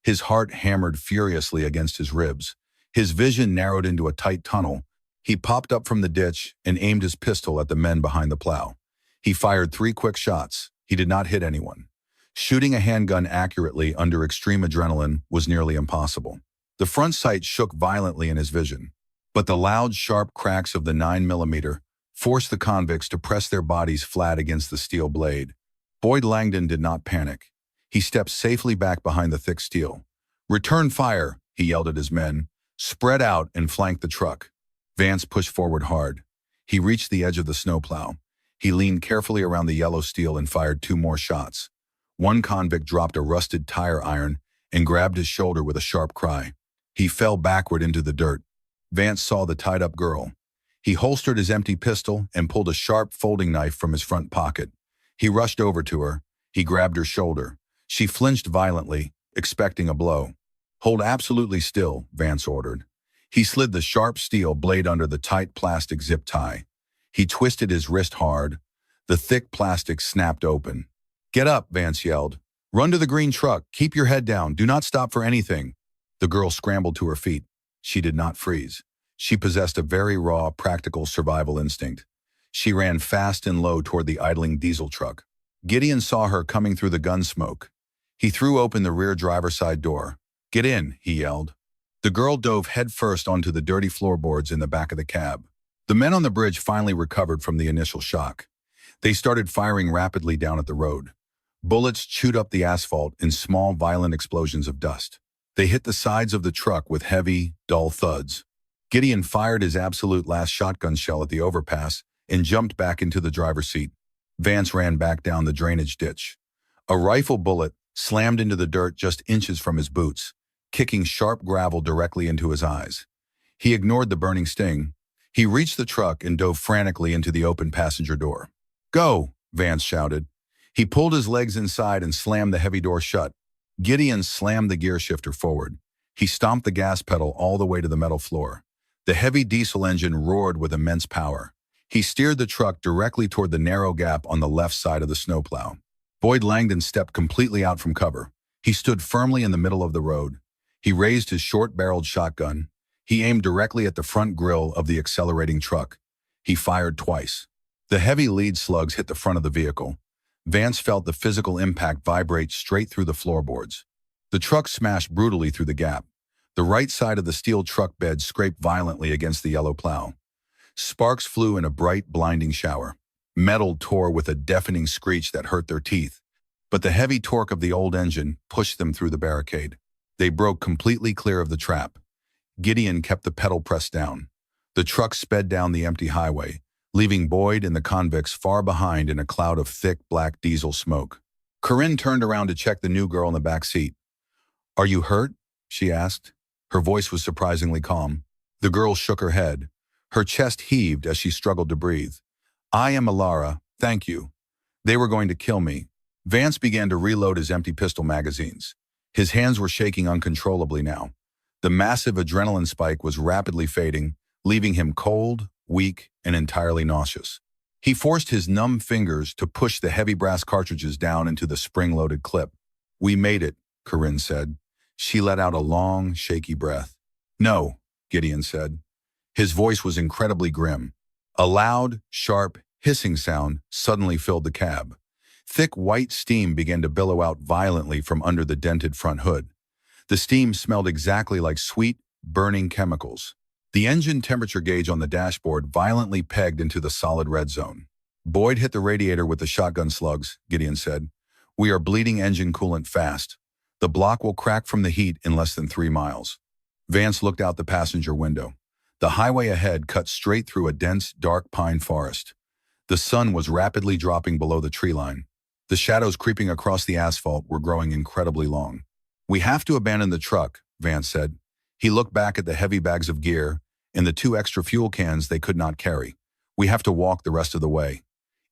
Speaker 1: His heart hammered furiously against his ribs. His vision narrowed into a tight tunnel. He popped up from the ditch and aimed his pistol at the men behind the plow. He fired 3 quick shots. He did not hit anyone. Shooting a handgun accurately under extreme adrenaline was nearly impossible. The front sight shook violently in his vision, but the loud, sharp cracks of the 9mm forced the convicts to press their bodies flat against the steel blade. Boyd Langdon did not panic. He stepped safely back behind the thick steel. "Return fire," he yelled at his men. "Spread out and flank the truck." Vance pushed forward hard. He reached the edge of the snowplow. He leaned carefully around the yellow steel and fired 2 more shots. One convict dropped a rusted tire iron and grabbed his shoulder with a sharp cry. He fell backward into the dirt. Vance saw the tied-up girl. He holstered his empty pistol and pulled a sharp folding knife from his front pocket. He rushed over to her. He grabbed her shoulder. She flinched violently, expecting a blow. "Hold absolutely still," Vance ordered. He slid the sharp steel blade under the tight plastic zip tie. He twisted his wrist hard. The thick plastic snapped open. "Get up," Vance yelled. "Run to the green truck. Keep your head down. Do not stop for anything." The girl scrambled to her feet. She did not freeze. She possessed a very raw, practical survival instinct. She ran fast and low toward the idling diesel truck. Gideon saw her coming through the gun smoke. He threw open the rear driver's side door. "Get in," he yelled. The girl dove headfirst onto the dirty floorboards in the back of the cab. The men on the bridge finally recovered from the initial shock. They started firing rapidly down at the road. Bullets chewed up the asphalt in small, violent explosions of dust. They hit the sides of the truck with heavy, dull thuds. Gideon fired his absolute last shotgun shell at the overpass and jumped back into the driver's seat. Vance ran back down the drainage ditch. A rifle bullet slammed into the dirt just inches from his boots, kicking sharp gravel directly into his eyes. He ignored the burning sting. He reached the truck and dove frantically into the open passenger door. "Go!" Vance shouted. He pulled his legs inside and slammed the heavy door shut. Gideon slammed the gear shifter forward. He stomped the gas pedal all the way to the metal floor. The heavy diesel engine roared with immense power. He steered the truck directly toward the narrow gap on the left side of the snowplow. Boyd Langdon stepped completely out from cover. He stood firmly in the middle of the road. He raised his short-barreled shotgun. He aimed directly at the front grille of the accelerating truck. He fired twice. The heavy lead slugs hit the front of the vehicle. Vance felt the physical impact vibrate straight through the floorboards. The truck smashed brutally through the gap. The right side of the steel truck bed scraped violently against the yellow plow. Sparks flew in a bright, blinding shower. Metal tore with a deafening screech that hurt their teeth. But the heavy torque of the old engine pushed them through the barricade. They broke completely clear of the trap. Gideon kept the pedal pressed down. The truck sped down the empty highway, leaving Boyd and the convicts far behind in a cloud of thick, black diesel smoke. Corinne turned around to check the new girl in the back seat. "Are you hurt?" she asked. Her voice was surprisingly calm. The girl shook her head. Her chest heaved as she struggled to breathe. "I am Alara, thank you. They were going to kill me." Vance began to reload his empty pistol magazines. His hands were shaking uncontrollably now. The massive adrenaline spike was rapidly fading, leaving him cold, weak, and entirely nauseous. He forced his numb fingers to push the heavy brass cartridges down into the spring-loaded clip. "We made it," Corinne said. She let out a long, shaky breath. "No," Gideon said. His voice was incredibly grim. A loud, sharp, hissing sound suddenly filled the cab. Thick white steam began to billow out violently from under the dented front hood. The steam smelled exactly like sweet, burning chemicals. The engine temperature gauge on the dashboard violently pegged into the solid red zone. Boyd hit the radiator with the shotgun slugs, Gideon said. We are bleeding engine coolant fast. The block will crack from the heat in less than 3 miles. Vance looked out the passenger window. The highway ahead cut straight through a dense, dark pine forest. The sun was rapidly dropping below the tree line. The shadows creeping across the asphalt were growing incredibly long. We have to abandon the truck, Vance said. He looked back at the heavy bags of gear and the 2 extra fuel cans they could not carry. We have to walk the rest of the way.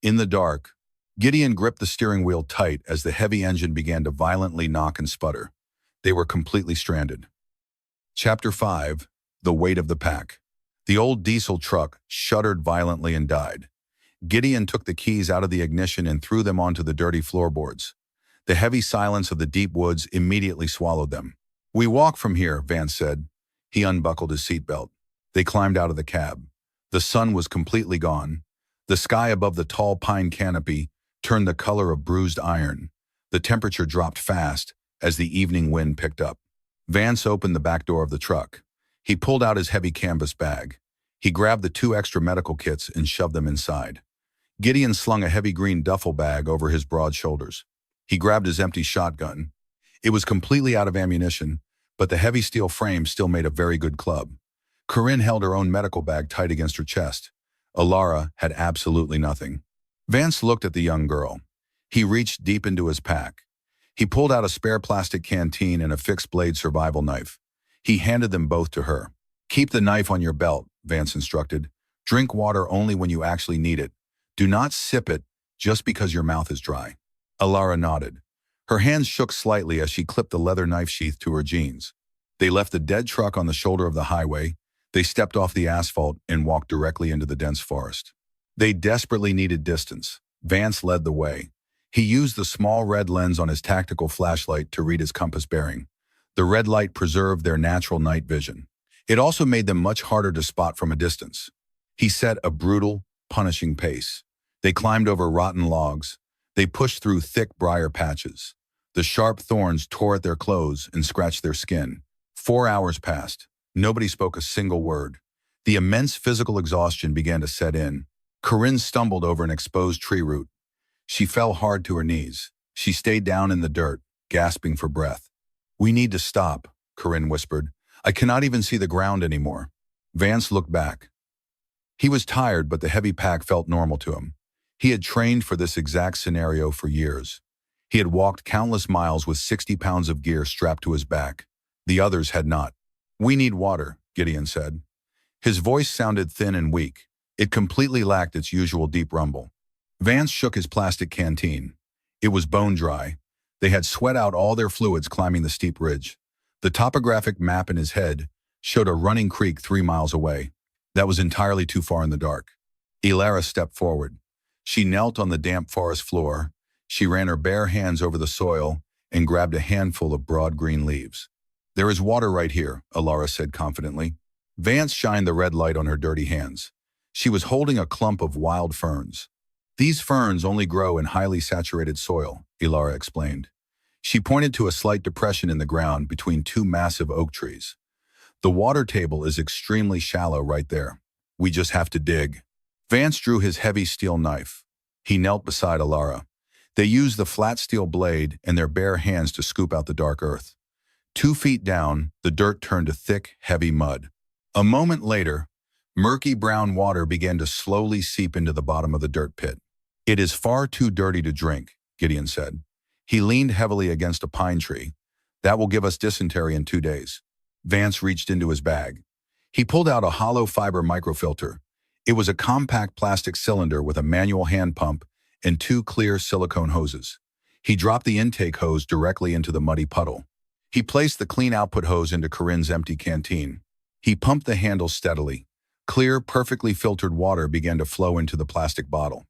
Speaker 1: In the dark, Gideon gripped the steering wheel tight as the heavy engine began to violently knock and sputter. They were completely stranded. Chapter 5. The Weight of the Pack. The old diesel truck shuddered violently and died. Gideon took the keys out of the ignition and threw them onto the dirty floorboards. The heavy silence of the deep woods immediately swallowed them. We walk from here, Vance said. He unbuckled his seatbelt. They climbed out of the cab. The sun was completely gone. The sky above the tall pine canopy turned the color of bruised iron. The temperature dropped fast as the evening wind picked up. Vance opened the back door of the truck. He pulled out his heavy canvas bag. He grabbed the 2 extra medical kits and shoved them inside. Gideon slung a heavy green duffel bag over his broad shoulders. He grabbed his empty shotgun. It was completely out of ammunition, but the heavy steel frame still made a very good club. Corinne held her own medical bag tight against her chest. Alara had absolutely nothing. Vance looked at the young girl. He reached deep into his pack. He pulled out a spare plastic canteen and a fixed-blade survival knife. He handed them both to her. Keep the knife on your belt, Vance instructed. Drink water only when you actually need it. Do not sip it just because your mouth is dry. Alara nodded. Her hands shook slightly as she clipped the leather knife sheath to her jeans. They left the dead truck on the shoulder of the highway. They stepped off the asphalt and walked directly into the dense forest. They desperately needed distance. Vance led the way. He used the small red lens on his tactical flashlight to read his compass bearing. The red light preserved their natural night vision. It also made them much harder to spot from a distance. He set a brutal, punishing pace. They climbed over rotten logs. They pushed through thick briar patches. The sharp thorns tore at their clothes and scratched their skin. 4 hours passed. Nobody spoke a single word. The immense physical exhaustion began to set in. Corinne stumbled over an exposed tree root. She fell hard to her knees. She stayed down in the dirt, gasping for breath. We need to stop, Corinne whispered. I cannot even see the ground anymore. Vance looked back. He was tired, but the heavy pack felt normal to him. He had trained for this exact scenario for years. He had walked countless miles with 60 pounds of gear strapped to his back. The others had not. We need water, Gideon said. His voice sounded thin and weak. It completely lacked its usual deep rumble. Vance shook his plastic canteen. It was bone dry. They had sweat out all their fluids climbing the steep ridge. The topographic map in his head showed a running creek 3 miles away. That was entirely too far in the dark. Alara stepped forward. She knelt on the damp forest floor. She ran her bare hands over the soil and grabbed a handful of broad green leaves. There is water right here, Alara said confidently. Vance shined the red light on her dirty hands. She was holding a clump of wild ferns. These ferns only grow in highly saturated soil, Alara explained. She pointed to a slight depression in the ground between 2 massive oak trees. The water table is extremely shallow right there. We just have to dig. Vance drew his heavy steel knife. He knelt beside Alara. They used the flat steel blade and their bare hands to scoop out the dark earth. 2 feet down, the dirt turned to thick, heavy mud. A moment later, murky brown water began to slowly seep into the bottom of the dirt pit. It is far too dirty to drink, Gideon said. He leaned heavily against a pine tree. That will give us dysentery in 2 days. Vance reached into his bag. He pulled out a hollow fiber microfilter. It was a compact plastic cylinder with a manual hand pump and 2 clear silicone hoses. He dropped the intake hose directly into the muddy puddle. He placed the clean output hose into Corinne's empty canteen. He pumped the handle steadily. Clear, perfectly filtered water began to flow into the plastic bottle.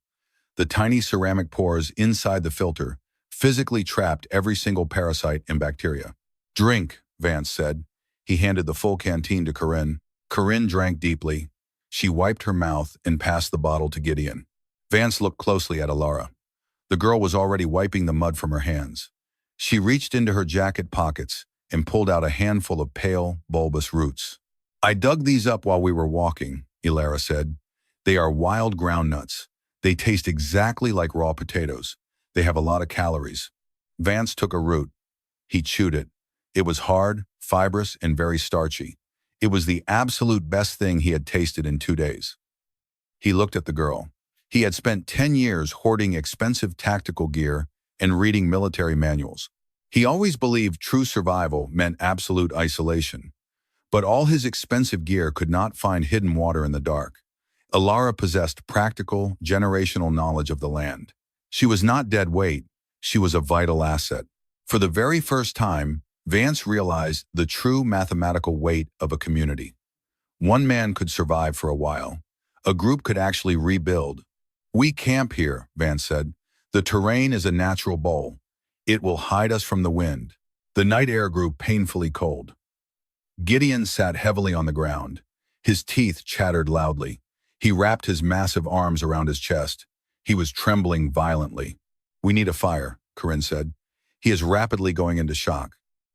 Speaker 1: The tiny ceramic pores inside the filter physically trapped every single parasite and bacteria. Drink, Vance said. He handed the full canteen to Corinne. Corinne drank deeply. She wiped her mouth and passed the bottle to Gideon. Vance looked closely at Alara. The girl was already wiping the mud from her hands. She reached into her jacket pockets and pulled out a handful of pale, bulbous roots. I dug these up while we were walking, Ilara said. They are wild ground nuts. They taste exactly like raw potatoes. They have a lot of calories. Vance took a root. He chewed it. It was hard, fibrous, and very starchy. It was the absolute best thing he had tasted in 2 days. He looked at the girl. He had spent 10 years hoarding expensive tactical gear and reading military manuals. He always believed true survival meant absolute isolation. But all his expensive gear could not find hidden water in the dark. Ilara possessed practical, generational knowledge of the land. She was not dead weight. She was a vital asset. For the very first time, Vance realized the true mathematical weight of a community. One man could survive for a while. A group could actually rebuild. We camp here, Vance said. The terrain is a natural bowl. It will hide us from the wind. The night air grew painfully cold. Gideon sat heavily on the ground. His teeth chattered loudly. He wrapped his massive arms around his chest. He was trembling violently. We need a fire, Corinne said. He is rapidly going into shock.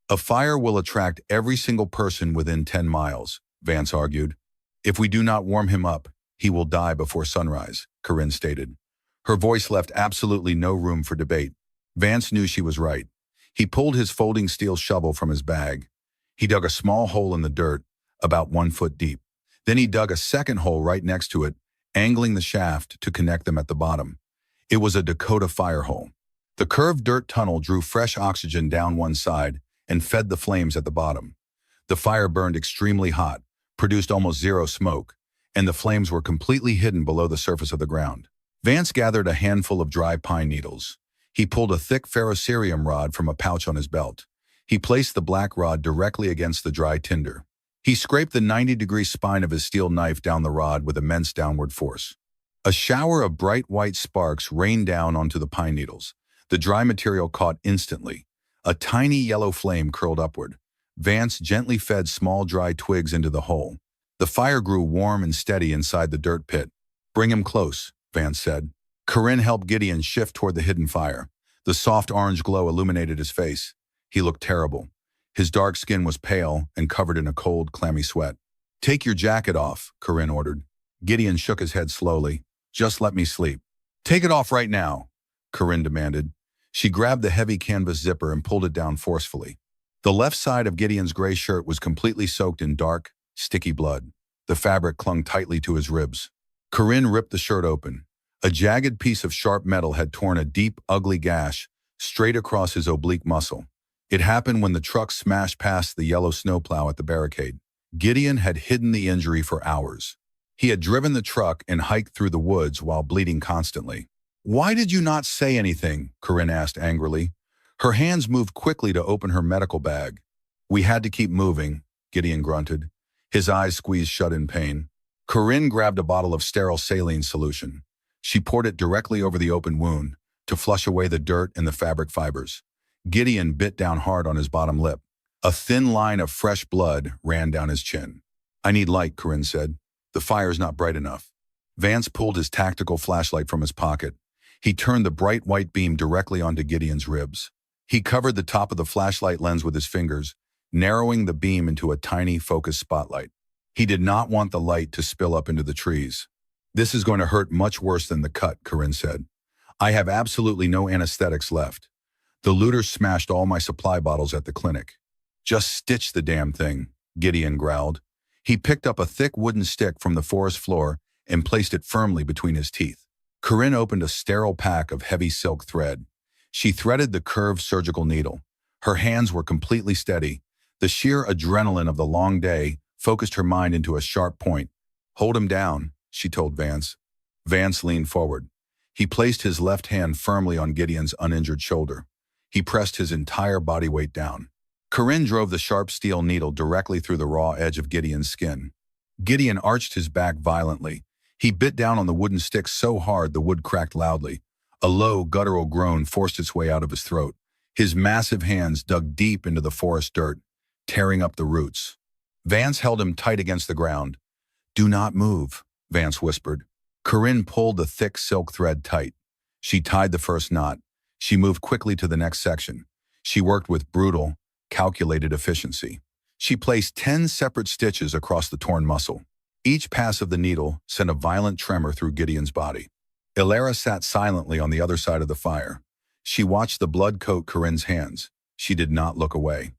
Speaker 1: A fire will attract every single person within 10 miles, Vance argued. If we do not warm him up, he will die before sunrise, Corinne stated. Her voice left absolutely no room for debate. Vance knew she was right. He pulled his folding steel shovel from his bag. He dug a small hole in the dirt, about 1 foot deep. Then he dug a second hole right next to it, angling the shaft to connect them at the bottom. It was a Dakota fire hole. The curved dirt tunnel drew fresh oxygen down one side and fed the flames at the bottom. The fire burned extremely hot, produced almost zero smoke, and the flames were completely hidden below the surface of the ground. Vance gathered a handful of dry pine needles. He pulled a thick ferrocerium rod from a pouch on his belt. He placed the black rod directly against the dry tinder. He scraped the 90-degree spine of his steel knife down the rod with immense downward force. A shower of bright white sparks rained down onto the pine needles. The dry material caught instantly. A tiny yellow flame curled upward. Vance gently fed small dry twigs into the hole. The fire grew warm and steady inside the dirt pit. Bring him close, Vance said. Corinne helped Gideon shift toward the hidden fire. The soft orange glow illuminated his face. He looked terrible. His dark skin was pale and covered in a cold, clammy sweat. Take your jacket off, Corinne ordered. Gideon shook his head slowly. Just let me sleep. Take it off right now, Corinne demanded. She grabbed the heavy canvas zipper and pulled it down forcefully. The left side of Gideon's gray shirt was completely soaked in dark, sticky blood. The fabric clung tightly to his ribs. Corinne ripped the shirt open. A jagged piece of sharp metal had torn a deep, ugly gash straight across his oblique muscle. It happened when the truck smashed past the yellow snowplow at the barricade. Gideon had hidden the injury for hours. He had driven the truck and hiked through the woods while bleeding constantly. Why did you not say anything? Corinne asked angrily. Her hands moved quickly to open her medical bag. We had to keep moving, Gideon grunted. His eyes squeezed shut in pain. Corinne grabbed a bottle of sterile saline solution. She poured it directly over the open wound to flush away the dirt and the fabric fibers. Gideon bit down hard on his bottom lip. A thin line of fresh blood ran down his chin. I need light, Corinne said. The fire's not bright enough. Vance pulled his tactical flashlight from his pocket. He turned the bright white beam directly onto Gideon's ribs. He covered the top of the flashlight lens with his fingers, narrowing the beam into a tiny, focused spotlight. He did not want the light to spill up into the trees. This is going to hurt much worse than the cut, Corinne said. I have absolutely no anesthetics left. The looters smashed all my supply bottles at the clinic. Just stitch the damn thing, Gideon growled. He picked up a thick wooden stick from the forest floor and placed it firmly between his teeth. Corinne opened a sterile pack of heavy silk thread. She threaded the curved surgical needle. Her hands were completely steady. The sheer adrenaline of the long day focused her mind into a sharp point. Hold him down, she told Vance. Vance leaned forward. He placed his left hand firmly on Gideon's uninjured shoulder. He pressed his entire body weight down. Corinne drove the sharp steel needle directly through the raw edge of Gideon's skin. Gideon arched his back violently. He bit down on the wooden stick so hard the wood cracked loudly. A low, guttural groan forced its way out of his throat. His massive hands dug deep into the forest dirt, tearing up the roots. Vance held him tight against the ground. Do not move, Vance whispered. Corinne pulled the thick silk thread tight. She tied the first knot. She moved quickly to the next section. She worked with brutal, calculated efficiency. She placed 10 separate stitches across the torn muscle. Each pass of the needle sent a violent tremor through Gideon's body. Ilara sat silently on the other side of the fire. She watched the blood coat Corinne's hands. She did not look away.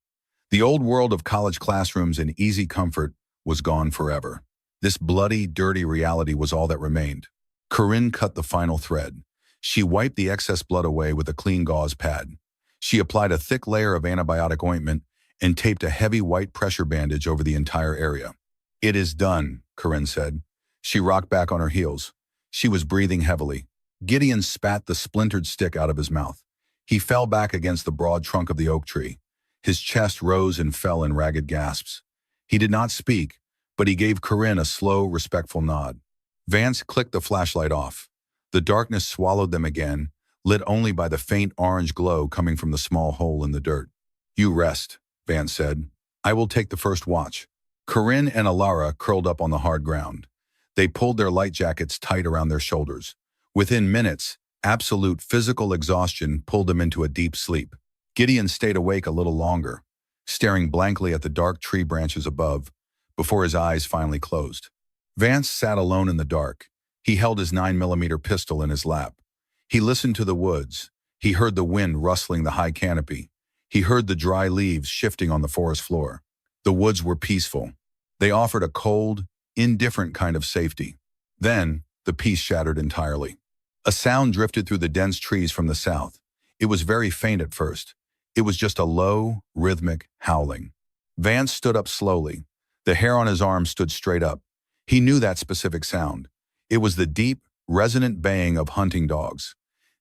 Speaker 1: The old world of college classrooms and easy comfort was gone forever. This bloody, dirty reality was all that remained. Corinne cut the final thread. She wiped the excess blood away with a clean gauze pad. She applied a thick layer of antibiotic ointment and taped a heavy white pressure bandage over the entire area. "It is done," Corinne said. She rocked back on her heels. She was breathing heavily. Gideon spat the splintered stick out of his mouth. He fell back against the broad trunk of the oak tree. His chest rose and fell in ragged gasps. He did not speak, but he gave Corinne a slow, respectful nod. Vance clicked the flashlight off. The darkness swallowed them again, lit only by the faint orange glow coming from the small hole in the dirt. "You rest," Vance said. "I will take the first watch." Corinne and Ilara curled up on the hard ground. They pulled their light jackets tight around their shoulders. Within minutes, absolute physical exhaustion pulled them into a deep sleep. Gideon stayed awake a little longer, staring blankly at the dark tree branches above, before his eyes finally closed. Vance sat alone in the dark. He held his 9mm pistol in his lap. He listened to the woods. He heard the wind rustling the high canopy. He heard the dry leaves shifting on the forest floor. The woods were peaceful. They offered a cold, indifferent kind of safety. Then, the peace shattered entirely. A sound drifted through the dense trees from the south. It was very faint at first. It was just a low, rhythmic howling. Vance stood up slowly. The hair on his arm stood straight up. He knew that specific sound. It was the deep, resonant baying of hunting dogs.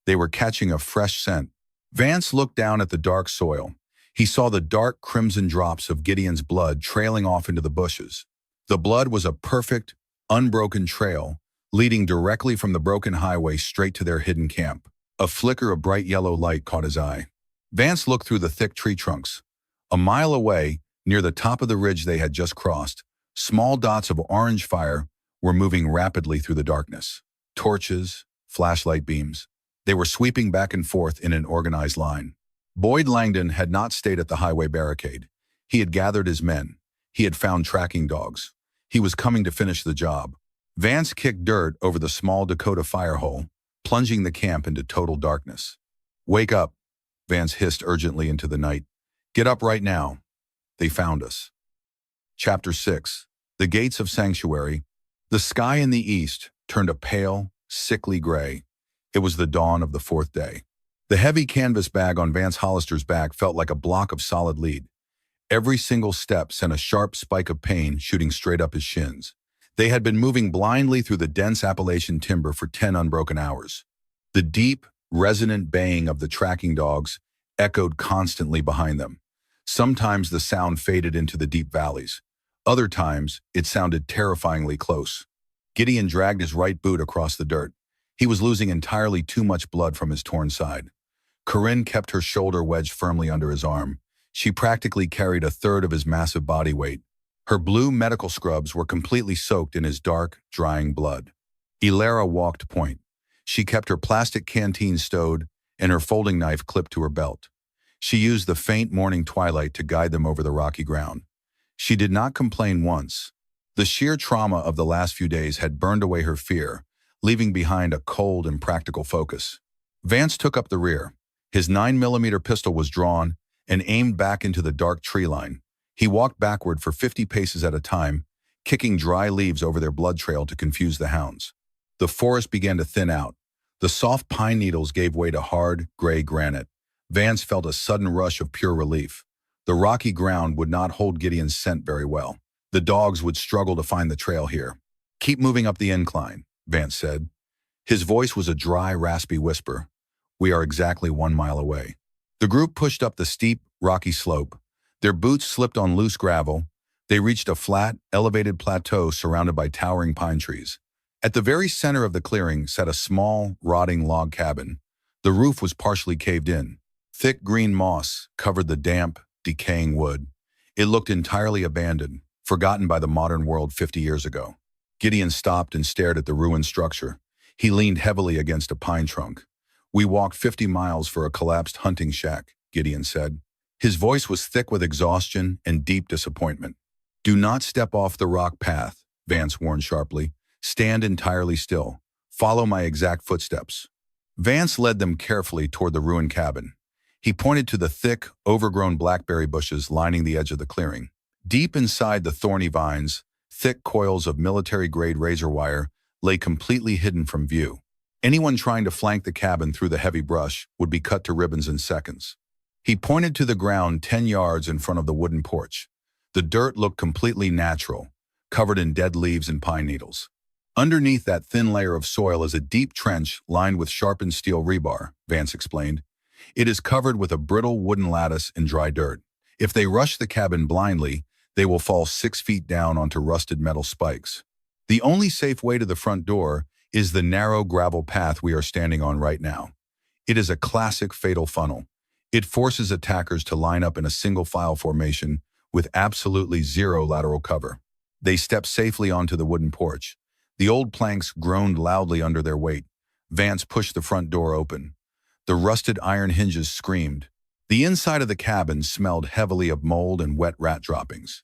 Speaker 1: They were catching a fresh scent. Vance looked down at the dark soil. He saw the dark crimson drops of Gideon's blood trailing off into the bushes. The blood was a perfect, unbroken trail, leading directly from the broken highway straight to their hidden camp. A flicker of bright yellow light caught his eye. Vance looked through the thick tree trunks. A mile away, near the top of the ridge they had just crossed, small dots of orange fire were moving rapidly through the darkness. Torches, flashlight beams. They were sweeping back and forth in an organized line. Boyd Langdon had not stayed at the highway barricade. He had gathered his men. He had found tracking dogs. He was coming to finish the job. Vance kicked dirt over the small Dakota fire hole, plunging the camp into total darkness. "Wake up," Vance hissed urgently into the night. "Get up right now. They found us." Chapter 6. The Gates of Sanctuary. The sky in the east turned a pale, sickly gray. It was the dawn of the fourth day. The heavy canvas bag on Vance Hollister's back felt like a block of solid lead. Every single step sent a sharp spike of pain shooting straight up his shins. They had been moving blindly through the dense Appalachian timber for 10 unbroken hours. The deep, resonant baying of the tracking dogs echoed constantly behind them. Sometimes the sound faded into the deep valleys. Other times, it sounded terrifyingly close. Gideon dragged his right boot across the dirt. He was losing entirely too much blood from his torn side. Corinne kept her shoulder wedged firmly under his arm. She practically carried a third of his massive body weight. Her blue medical scrubs were completely soaked in his dark, drying blood. Ilara walked point. She kept her plastic canteen stowed and her folding knife clipped to her belt. She used the faint morning twilight to guide them over the rocky ground. She did not complain once. The sheer trauma of the last few days had burned away her fear, leaving behind a cold and practical focus. Vance took up the rear. His 9mm pistol was drawn and aimed back into the dark tree line. He walked backward for 50 paces at a time, kicking dry leaves over their blood trail to confuse the hounds. The forest began to thin out. The soft pine needles gave way to hard, gray granite. Vance felt a sudden rush of pure relief. The rocky ground would not hold Gideon's scent very well. The dogs would struggle to find the trail here. "Keep moving up the incline," Vance said. His voice was a dry, raspy whisper. "We are exactly 1 mile away." The group pushed up the steep, rocky slope. Their boots slipped on loose gravel. They reached a flat, elevated plateau surrounded by towering pine trees. At the very center of the clearing sat a small, rotting log cabin. The roof was partially caved in. Thick green moss covered the damp, decaying wood. It looked entirely abandoned, forgotten by the modern world 50 years ago. Gideon stopped and stared at the ruined structure. He leaned heavily against a pine trunk. We walked 50 miles for a collapsed hunting shack, Gideon said. His voice was thick with exhaustion and deep disappointment. Do not step off the rock path, Vance warned sharply. Stand entirely still. Follow my exact footsteps. Vance led them carefully toward the ruined cabin. He pointed to the thick, overgrown blackberry bushes lining the edge of the clearing. Deep inside the thorny vines, thick coils of military-grade razor wire lay completely hidden from view. Anyone trying to flank the cabin through the heavy brush would be cut to ribbons in seconds. He pointed to the ground 10 yards in front of the wooden porch. The dirt looked completely natural, covered in dead leaves and pine needles. Underneath that thin layer of soil is a deep trench lined with sharpened steel rebar, Vance explained. It is covered with a brittle wooden lattice and dry dirt. If they rush the cabin blindly, they will fall 6 feet down onto rusted metal spikes. The only safe way to the front door is the narrow gravel path we are standing on right now. It is a classic fatal funnel. It forces attackers to line up in a single-file formation with absolutely zero lateral cover. They stepped safely onto the wooden porch. The old planks groaned loudly under their weight. Vance pushed the front door open. The rusted iron hinges screamed. The inside of the cabin smelled heavily of mold and wet rat droppings.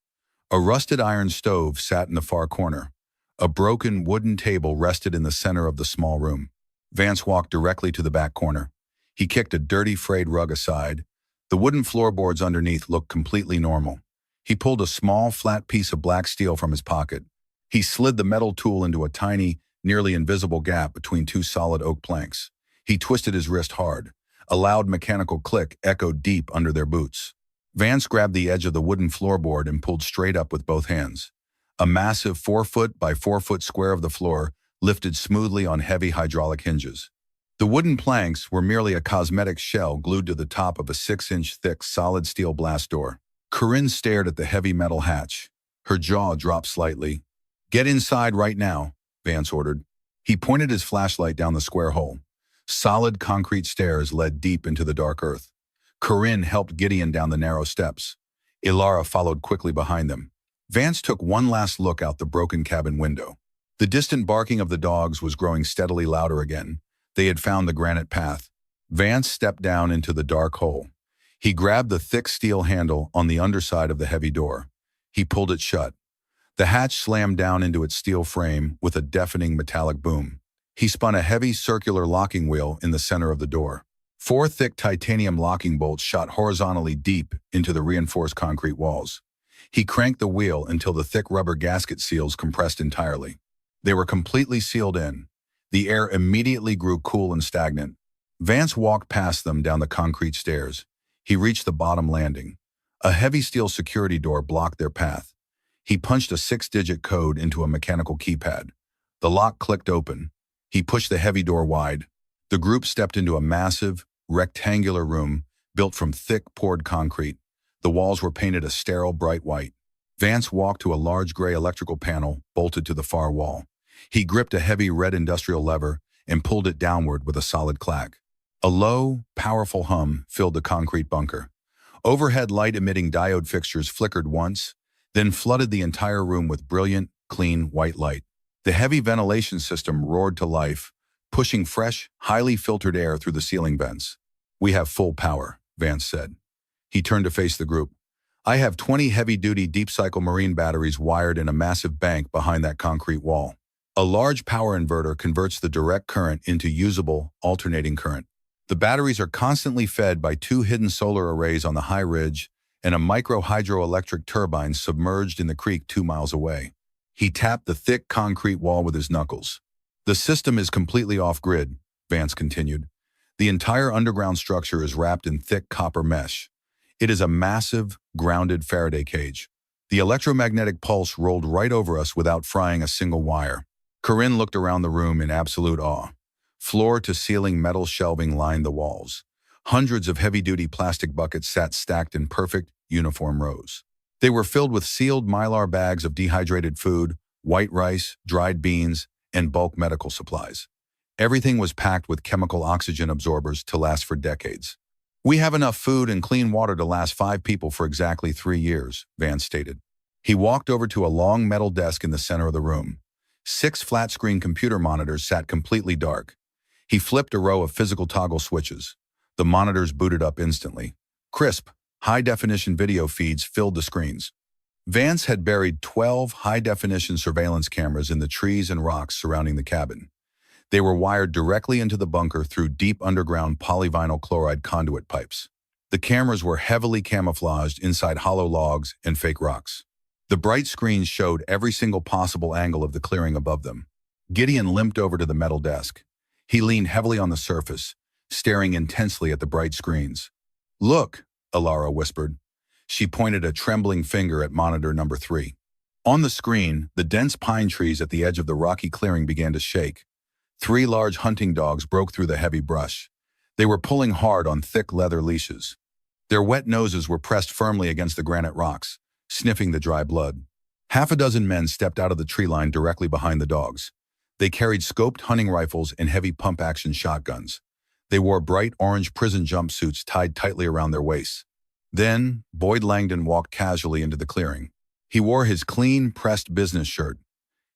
Speaker 1: A rusted iron stove sat in the far corner. A broken wooden table rested in the center of the small room. Vance walked directly to the back corner. He kicked a dirty frayed rug aside. The wooden floorboards underneath looked completely normal. He pulled a small, flat piece of black steel from his pocket. He slid the metal tool into a tiny, nearly invisible gap between two solid oak planks. He twisted his wrist hard. A loud mechanical click echoed deep under their boots. Vance grabbed the edge of the wooden floorboard and pulled straight up with both hands. A massive 4-foot by 4-foot square of the floor lifted smoothly on heavy hydraulic hinges. The wooden planks were merely a cosmetic shell glued to the top of a 6-inch thick solid steel blast door. Corinne stared at the heavy metal hatch. Her jaw dropped slightly. Get inside right now, Vance ordered. He pointed his flashlight down the square hole. Solid concrete stairs led deep into the dark earth. Corinne helped Gideon down the narrow steps. Ilara followed quickly behind them. Vance took one last look out the broken cabin window. The distant barking of the dogs was growing steadily louder again. They had found the granite path. Vance stepped down into the dark hole. He grabbed the thick steel handle on the underside of the heavy door. He pulled it shut. The hatch slammed down into its steel frame with a deafening metallic boom. He spun a heavy circular locking wheel in the center of the door. 4 thick titanium locking bolts shot horizontally deep into the reinforced concrete walls. He cranked the wheel until the thick rubber gasket seals compressed entirely. They were completely sealed in. The air immediately grew cool and stagnant. Vance walked past them down the concrete stairs. He reached the bottom landing. A heavy steel security door blocked their path. He punched a 6-digit code into a mechanical keypad. The lock clicked open. He pushed the heavy door wide. The group stepped into a massive, rectangular room built from thick, poured concrete. The walls were painted a sterile, bright white. Vance walked to a large gray electrical panel bolted to the far wall. He gripped a heavy red industrial lever and pulled it downward with a solid clack. A low, powerful hum filled the concrete bunker. Overhead light-emitting diode fixtures flickered once, then flooded the entire room with brilliant, clean, white light. The heavy ventilation system roared to life, pushing fresh, highly filtered air through the ceiling vents. "We have full power," Vance said. He turned to face the group. "I have 20 heavy-duty deep-cycle marine batteries wired in a massive bank behind that concrete wall. A large power inverter converts the direct current into usable, alternating current. The batteries are constantly fed by 2 hidden solar arrays on the high ridge and a micro-hydroelectric turbine submerged in the creek 2 miles away." He tapped the thick concrete wall with his knuckles. "The system is completely off-grid," Vance continued. "The entire underground structure is wrapped in thick copper mesh. It is a massive, grounded Faraday cage. The electromagnetic pulse rolled right over us without frying a single wire." Corinne looked around the room in absolute awe. Floor-to-ceiling metal shelving lined the walls. Hundreds of heavy-duty plastic buckets sat stacked in perfect, uniform rows. They were filled with sealed mylar bags of dehydrated food, white rice, dried beans, and bulk medical supplies. Everything was packed with chemical oxygen absorbers to last for decades. "We have enough food and clean water to last 5 people for exactly 3 years, Vance stated. He walked over to a long metal desk in the center of the room. 6 flat-screen computer monitors sat completely dark. He flipped a row of physical toggle switches. The monitors booted up instantly. Crisp, high-definition video feeds filled the screens. Vance had buried 12 high-definition surveillance cameras in the trees and rocks surrounding the cabin. They were wired directly into the bunker through deep underground polyvinyl chloride conduit pipes. The cameras were heavily camouflaged inside hollow logs and fake rocks. The bright screens showed every single possible angle of the clearing above them. Gideon limped over to the metal desk. He leaned heavily on the surface, staring intensely at the bright screens. "Look," Alara whispered. She pointed a trembling finger at monitor number 3. On the screen, the dense pine trees at the edge of the rocky clearing began to shake. 3 large hunting dogs broke through the heavy brush. They were pulling hard on thick leather leashes. Their wet noses were pressed firmly against the granite rocks, sniffing the dry blood. Half a dozen men stepped out of the tree line directly behind the dogs. They carried scoped hunting rifles and heavy pump-action shotguns. They wore bright orange prison jumpsuits tied tightly around their waists. Then, Boyd Langdon walked casually into the clearing. He wore his clean, pressed business shirt.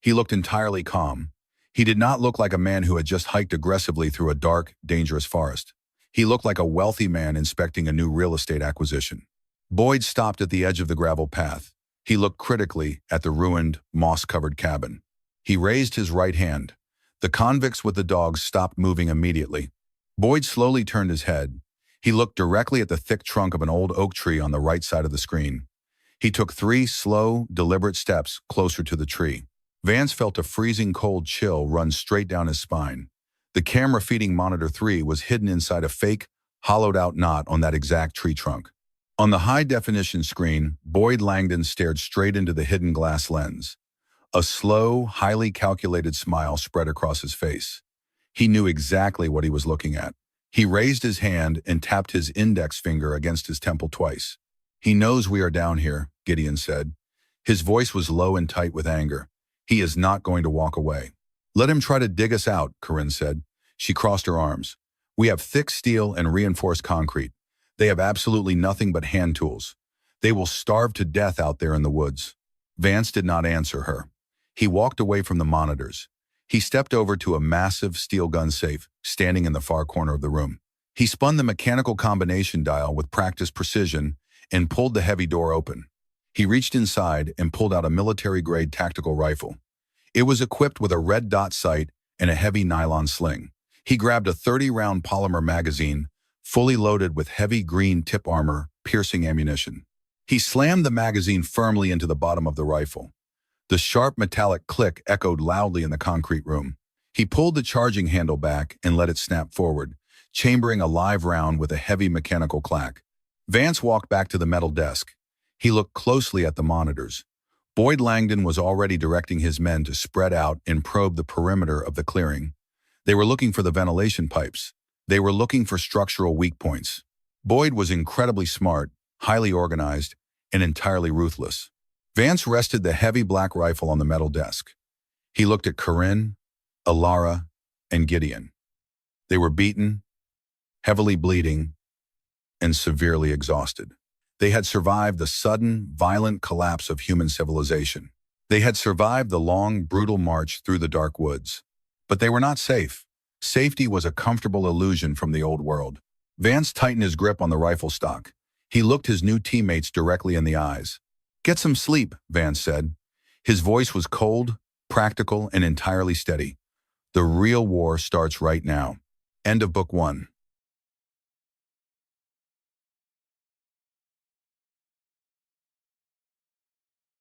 Speaker 1: He looked entirely calm. He did not look like a man who had just hiked aggressively through a dark, dangerous forest. He looked like a wealthy man inspecting a new real estate acquisition. Boyd stopped at the edge of the gravel path. He looked critically at the ruined, moss-covered cabin. He raised his right hand. The convicts with the dogs stopped moving immediately. Boyd slowly turned his head. He looked directly at the thick trunk of an old oak tree on the right side of the screen. He took 3 slow, deliberate steps closer to the tree. Vance felt a freezing cold chill run straight down his spine. The camera feeding monitor 3 was hidden inside a fake, hollowed-out knot on that exact tree trunk. On the high-definition screen, Boyd Langdon stared straight into the hidden glass lens. A slow, highly calculated smile spread across his face. He knew exactly what he was looking at. He raised his hand and tapped his index finger against his temple twice. "He knows we are down here," Gideon said. His voice was low and tight with anger. "He is not going to walk away." "Let him try to dig us out," Corinne said. She crossed her arms. "We have thick steel and reinforced concrete. They have absolutely nothing but hand tools. They will starve to death out there in the woods." Vance did not answer her. He walked away from the monitors. He stepped over to a massive steel gun safe, standing in the far corner of the room. He spun the mechanical combination dial with practiced precision and pulled the heavy door open. He reached inside and pulled out a military-grade tactical rifle. It was equipped with a red dot sight and a heavy nylon sling. He grabbed a 30-round polymer magazine, fully loaded with heavy green tip armor, piercing ammunition. He slammed the magazine firmly into the bottom of the rifle. The sharp metallic click echoed loudly in the concrete room. He pulled the charging handle back and let it snap forward, chambering a live round with a heavy mechanical clack. Vance walked back to the metal desk. He looked closely at the monitors. Boyd Langdon was already directing his men to spread out and probe the perimeter of the clearing. They were looking for the ventilation pipes. They were looking for structural weak points. Boyd was incredibly smart, highly organized, and entirely ruthless. Vance rested the heavy black rifle on the metal desk. He looked at Corinne, Alara, and Gideon. They were beaten, heavily bleeding, and severely exhausted. They had survived the sudden, violent collapse of human civilization. They had survived the long, brutal march through the dark woods. But they were not safe. Safety was a comfortable illusion from the old world. Vance tightened his grip on the rifle stock. He looked his new teammates directly in the eyes. "Get some sleep," Vance said. His voice was cold, practical, and entirely steady. "The real war starts right now." End of Book 1.